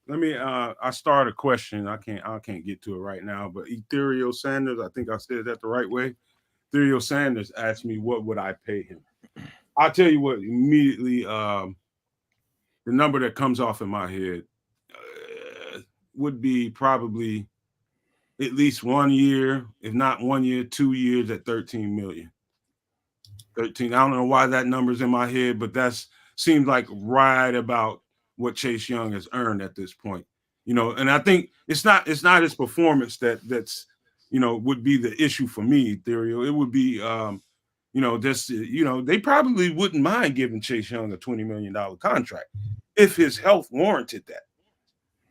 S1: Let me I start a question. I can't get to it right now, but Ethereal Sanders, I think I said that the right way. Ethereal Sanders asked me what would I pay him. I'll tell you what, immediately the number that comes off in my head would be probably at least 1 year, if not 1 year, 2 years at 13 million. 13. I don't know why that number's in my head, but that's seems like right about what Chase Young has earned at this point. And I think it's not his performance that's would be the issue for me, Ethereal. It would be they probably wouldn't mind giving Chase Young a $20 million contract if his health warranted that.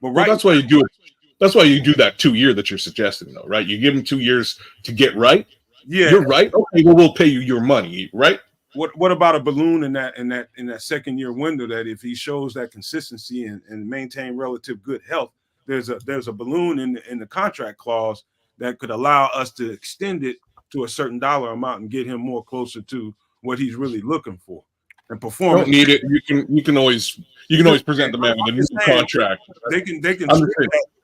S1: But
S4: that's why you do it. That's why you do that 2 year that you're suggesting, though, right? You give him 2 years to get right. Yeah, you're right. Okay, well, we'll pay you your money, right?
S1: What about a balloon in that second year window that if he shows that consistency and maintain relative good health, there's a balloon in the contract clause that could allow us to extend it to a certain dollar amount and get him more closer to what he's really looking for and perform.
S4: Don't need it. You can always present the man with a new contract.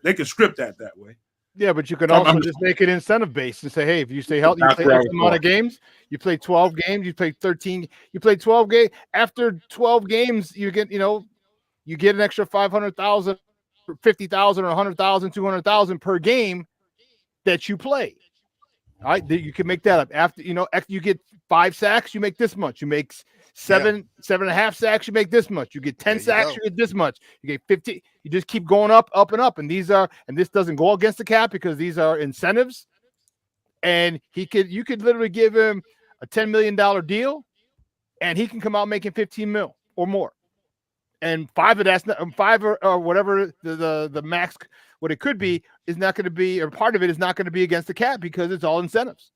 S1: They can script that way.
S2: Yeah, but you can also just make it incentive based and say, hey, if you stay healthy, you play X amount of games, you play 12 games, you play 13, you play 12 games. After 12 games, you get an extra 500,000, 50,000, or 100,000, 200,000 per game that you play. All right, you can make that up. After you get 5 sacks, you make this much. You make 7.5 sacks, you make this much. You get 10 sacks, you get this much. You get 50. You just keep going up, and up. And this doesn't go against the cap because these are incentives. And you could literally give him a $10 million deal, and he can come out making 15 mil or more. And five or whatever the max, what it could be, is not going to be, or part of it is not going to be against the cap because it's all incentives.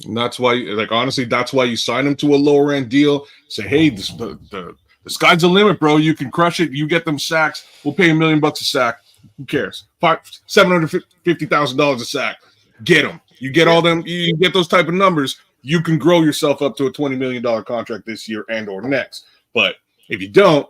S4: And that's why, like, honestly, that's why you sign him to a lower end deal. Say, hey, the sky's the limit, bro. You can crush it. You get them sacks. We'll pay $1 million a sack. Who cares? $750,000 a sack. Get them. You get all them. You get those type of numbers. You can grow yourself up to a $20 million contract this year and or next. But if you don't,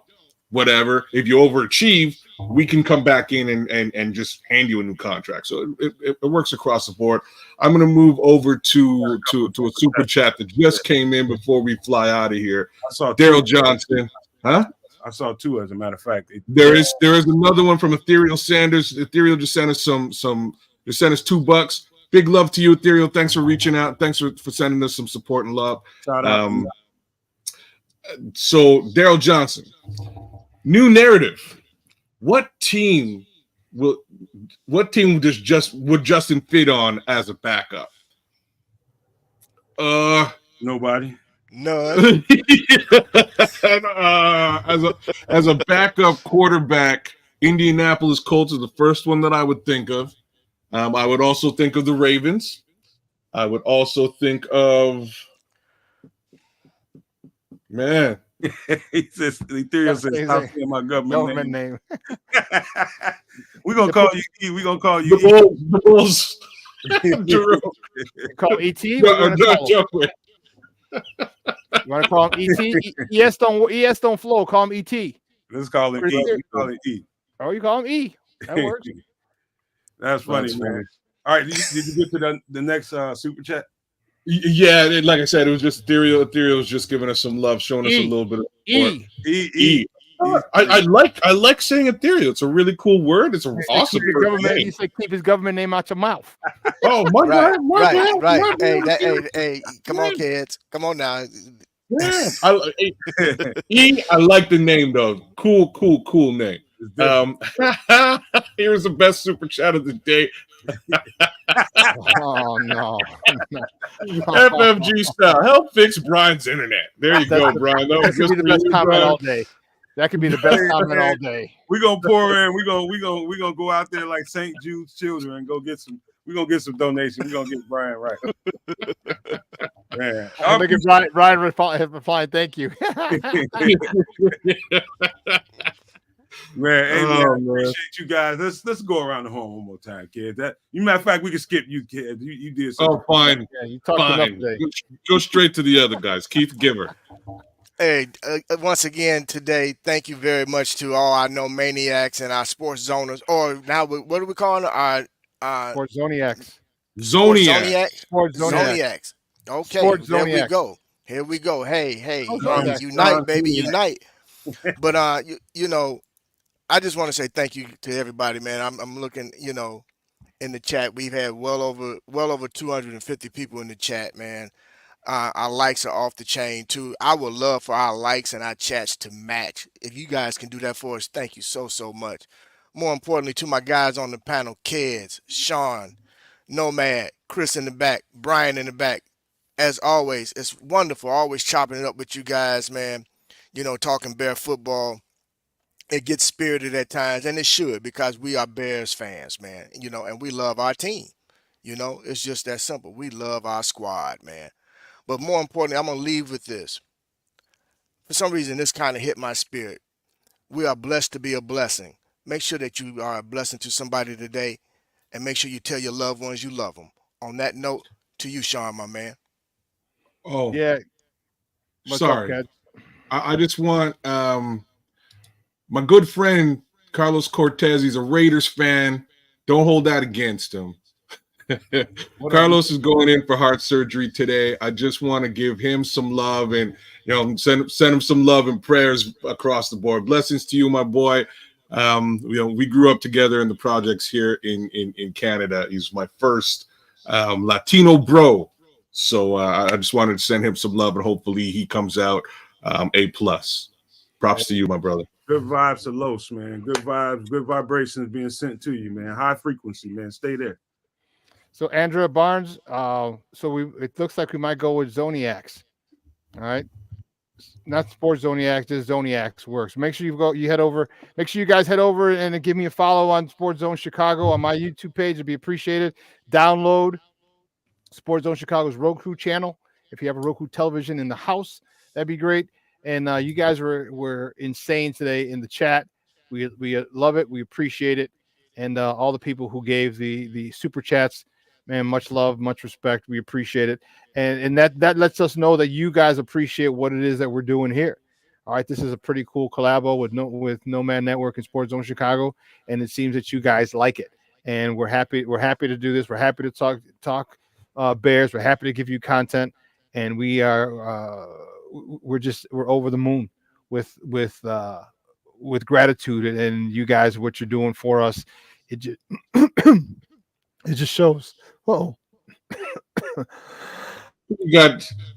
S4: whatever. If you overachieve, we can come back in and just hand you a new contract. So it works across the board. I'm going to move over to a super chat that just came in before we fly out of here.
S1: I saw
S4: Daryl Johnson. Huh?
S1: I saw two, as a matter of fact.
S4: There is another one from Ethereal Sanders. Ethereal just sent us just sent us $2. Big love to you, Ethereal. Thanks for reaching out. Thanks for sending us some support and love.
S1: Shout out.
S4: So Daryl Johnson, new narrative. What team would Justin fit on as a backup?
S1: Nobody.
S3: None.
S4: As a backup quarterback, Indianapolis Colts is the first one that I would think of. I would also think of the Ravens. I would also think of
S1: He says, Ethereal says, stop saying my government
S2: name.
S1: We're gonna call you E. We're gonna call you
S4: the Bulls.
S2: Call ET. You want to call him ET? ES don't flow. Call him ET.
S1: Let's call him E. We call it E.
S2: Oh, you call him E. That works.
S1: That's funny, man. All right, did you get to the next super chat?
S4: Yeah, like I said, it was just Ethereal. Ethereal was just giving us some love, showing us a little bit of support.
S1: E.
S4: I like saying Ethereal. It's a really cool word. It's an awesome
S2: name. You say keep his government name out your mouth.
S4: Oh my God!
S3: Right. Hey, come on, kids. Come on now.
S4: Yeah, I like the name though. Cool name. Here's the best super chat of the day.
S2: Oh no.
S4: FFG style. Help fix Brian's internet. There you go, Brian.
S2: That could be the best comment all day. That could be the best comment all day.
S1: We're gonna pour in. We're gonna go out there like St. Jude's children and go get some. We're gonna get some donations. We're gonna get Brian right. Man.
S2: Look at Brian replying, thank you.
S1: Man, hey, man, I appreciate you guys. Let's go around the horn one more time, kid. Matter of fact, we can skip you, kid. You did something.
S4: Oh, fine.
S2: Yeah, you talked enough today.
S4: Go straight to the other guys. Keith Giver.
S3: Hey, once again today, thank you very much to all our Nomaniacs and our sports zoners. Or now, what are we calling our
S2: Sports Zoniacs?
S3: Sports Zoniacs. Okay,
S2: Sports
S3: there
S2: Zoniacs.
S3: we go. Here we go. Hey,
S2: Zoniacs.
S3: unite, baby, unite. But you know, I just want to say thank you to everybody, man. I'm looking, in the chat. We've had well over 250 people in the chat, man. Our likes are off the chain too. I would love for our likes and our chats to match. If you guys can do that for us, thank you so much. More importantly, to my guys on the panel, Kedz, Shawn, Nomad, Chris in the back, Brian in the back. As always, it's wonderful always chopping it up with you guys, man. Talking Bear football. It gets spirited at times, and it should, because we are Bears fans, man. And we love our team. It's just that simple. We love our squad, man. But more importantly, I'm going to leave with this. For some reason, this kind of hit my spirit. We are blessed to be a blessing. Make sure that you are a blessing to somebody today, and make sure you tell your loved ones you love them. On that note, to you, Shawn, my man.
S4: Oh,
S2: yeah.
S4: Sorry. I just want my good friend Carlos Cortez. He's a Raiders fan. Don't hold that against him. Carlos is going in for heart surgery today. I just want to give him some love and send him some love and prayers across the board. Blessings to you, my boy. We grew up together in the projects here in Canada. He's my first Latino bro. So I just wanted to send him some love, and hopefully he comes out A+. Props to you, my brother.
S1: Good vibes to Los, man. Good vibes, good vibrations being sent to you, man. High frequency, man. Stay there.
S2: So Andrea Barnes. It looks like we might go with Zoniacs. All right. Not Sports Zoniacs, just Zoniacs works. Make sure you head over. Make sure you guys head over and give me a follow on Sports Zone Chicago on my YouTube page. It'd be appreciated. Download Sports Zone Chicago's Roku channel. If you have a Roku television in the house, that'd be great. And you guys were insane today in the chat. We love it. We appreciate it. And all the people who gave the super chats, man, much love, much respect. We appreciate it. And that lets us know that you guys appreciate what it is that we're doing here. All right, this is a pretty cool collabo with Nomad Network and Sports Zone Chicago, and it seems that you guys like it. And we're happy to do this. We're happy to talk Bears. We're happy to give you content, and we're over the moon with gratitude and you guys, what you're doing for us. It just it just shows. Oh,
S4: You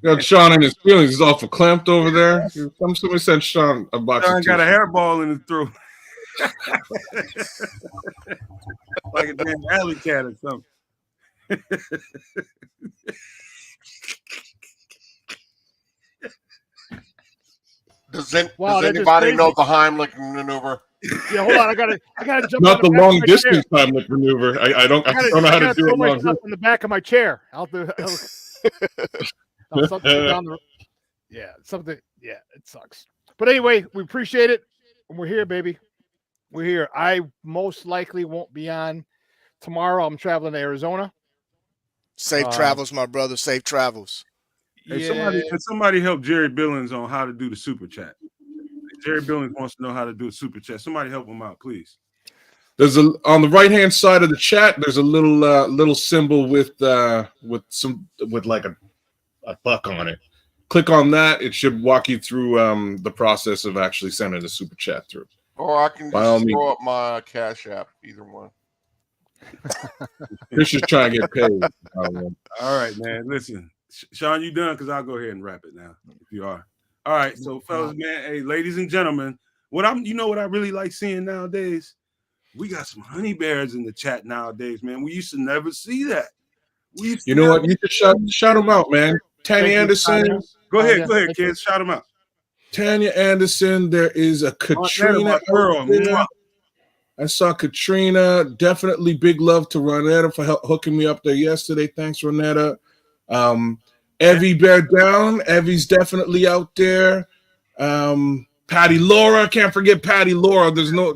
S4: got Shawn in his feelings. He's awful clamped over there. Somebody sent Shawn a box.
S1: Shawn got a hairball in his throat. Like a damn alley cat or something.
S5: Does anybody know the Heimlich maneuver?
S2: yeah. Hold on, I gotta jump.
S4: Not the
S2: on the
S4: long
S2: back of my
S4: distance
S2: chair.
S4: time maneuver. I don't know how to do it long
S2: in the back of my chair. Something. Yeah, it sucks. But anyway, we appreciate it. And we're here, baby. We're here. I most likely won't be on tomorrow. I'm traveling to Arizona.
S3: Safe travels, my brother. Safe travels.
S1: Hey, somebody help Jerry Billings on how to do the super chat. Jerry Billings wants to know how to do a super chat. Somebody help him out, please.
S4: There's on the right hand side of the chat. There's a little symbol with like a buck on it. Click on that. It should walk you through the process of actually sending a super chat through.
S5: Or I can just throw up my Cash App. Either one.
S4: Chris is trying to get paid.
S1: All right, man. Listen, Shawn, you done? Because I'll go ahead and wrap it now if you are. All right, so fellas, man, hey, ladies and gentlemen, what I really like seeing nowadays, we got some honey bears in the chat nowadays, man. We used to never see that.
S4: You know what? You should shout them out, man. Tanya Anderson.
S1: Go ahead, kids. Shout them out.
S4: Tanya Anderson. There is a Katrina. I saw Katrina. Definitely big love to Ronetta for hooking me up there yesterday. Thanks, Ronetta. Evie Bear Down. Evie's definitely out there. Patty Laura. Can't forget Patty Laura. There's no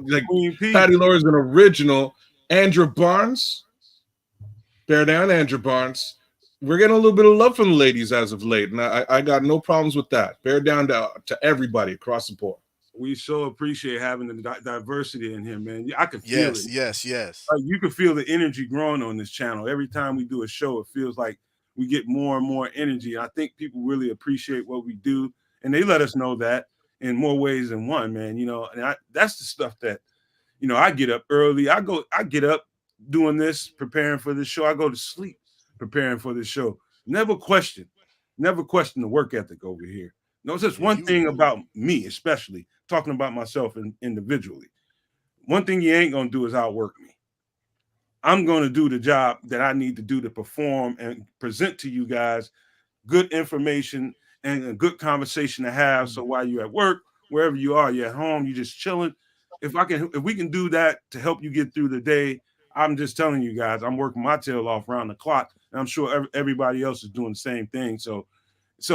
S4: Patty Laura's an original. Andrew Barnes. Bear Down, Andrew Barnes. We're getting a little bit of love from the ladies as of late, and I got no problems with that. Bear down to everybody across the board.
S1: We so appreciate having the diversity in here, man. I can feel it.
S3: Yes.
S1: Like, you can feel the energy growing on this channel. Every time we do a show, it feels like we get more and more energy. I think people really appreciate what we do, and they let us know that in more ways than one, man. And that's the stuff that, I get up early. I get up doing this, preparing for this show. I go to sleep preparing for this show. Never question the work ethic over here. No, it's just one thing about me, especially talking about myself individually. One thing you ain't gonna do is outwork me. I'm gonna do the job that I need to do to perform and present to you guys good information and a good conversation to have. So while you're at work, wherever you are, you're at home, you're just chilling. If we can do that to help you get through the day, I'm just telling you guys, I'm working my tail off around the clock. And I'm sure everybody else is doing the same thing. So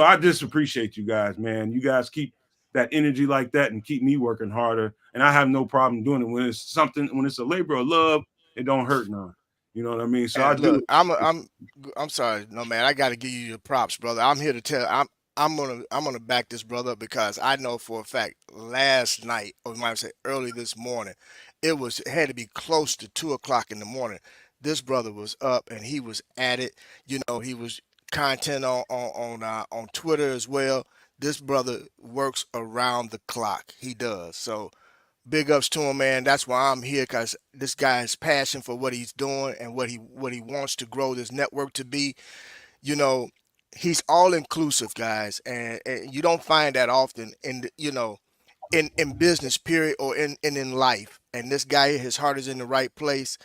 S1: I just appreciate you guys, man. You guys keep that energy like that and keep me working harder. And I have no problem doing it when it's a labor of love. It don't hurt none. You know what I mean? So
S3: I'm sorry, no man. I got to give you your props, brother. I'm here to tell. I'm gonna back this brother up because I know for a fact last night, or you might say early this morning, it had to be close to 2:00 in the morning. This brother was up and he was at it. He was content on Twitter as well. This brother works around the clock. He does. So big ups to him, man. That's why I'm here, because this guy's passion for what he's doing and what he wants to grow this network to be. He's all inclusive, guys, and you don't find that often in business, period, or in life. And this guy, his heart is in the right place.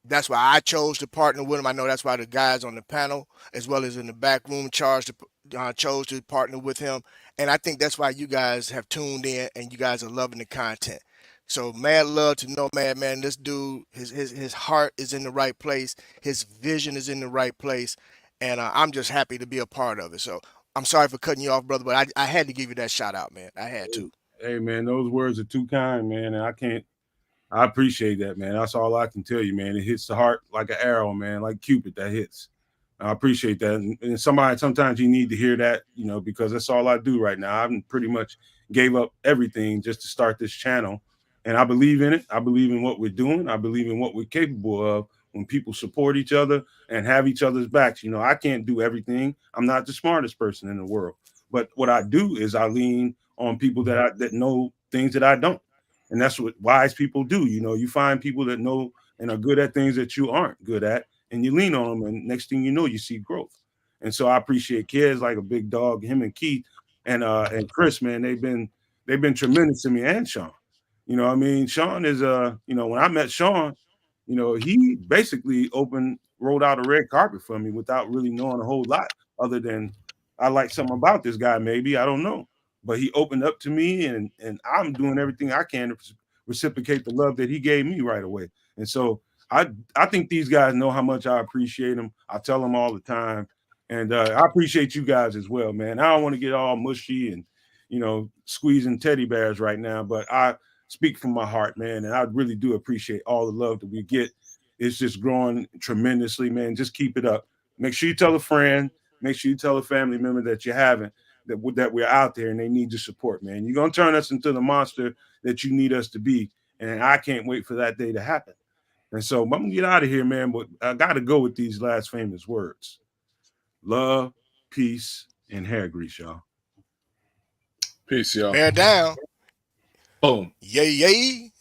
S3: That's why I chose to partner with him. I know that's why the guys on the panel, as well as in the back room, chose to partner with him. And I think that's why you guys have tuned in and you guys are loving the content. So mad love to Nomad, man. This dude, his heart is in the right place. His vision is in the right place. And I'm just happy to be a part of it. So I'm sorry for cutting you off, brother, but I had to give you that shout out, man. I had to.
S1: Hey, man, those words are too kind, man. And I appreciate that, man. That's all I can tell you, man. It hits the heart like an arrow, man, like Cupid that hits. I appreciate that. And sometimes you need to hear that, you know, because that's all I do right now. I've pretty much gave up everything just to start this channel. And I believe in it. I believe in what we're doing. I believe in what we're capable of when people support each other and have each other's backs. You know, I can't do everything. I'm not the smartest person in the world. But what I do is I lean on people that know things that I don't. And that's what wise people do. You know, you find people that know and are good at things that you aren't good at, and you lean on them. And next thing you know, you see growth. And so I appreciate Kedz like a big dog, him and Keith and Chris, man. They've been tremendous to me, and Shawn. You know, I mean, Shawn is you know, when I met Shawn, you know, he basically rolled out a red carpet for me without really knowing a whole lot other than I like something about this guy, maybe. I don't know. But he opened up to me, and I'm doing everything I can to reciprocate the love that he gave me right away. And so I think these guys know how much I appreciate them. I tell them all the time. And I appreciate you guys as well, man. I don't want to get all mushy and, you know, squeezing teddy bears right now, but I speak from my heart, man. And I really do appreciate all the love that we get. It's just growing tremendously, man. Just keep it up. Make sure you tell a friend. Make sure you tell a family member that you haven't. That we're out there and they need your support, man. You're going to turn us into the monster that you need us to be. And I can't wait for that day to happen. And so I'm going to get out of here, man. But I got to go with these last famous words. Love, peace, and hair grease, y'all.
S4: Peace, y'all.
S3: Bear down.
S4: Boom.
S3: Yay, yay.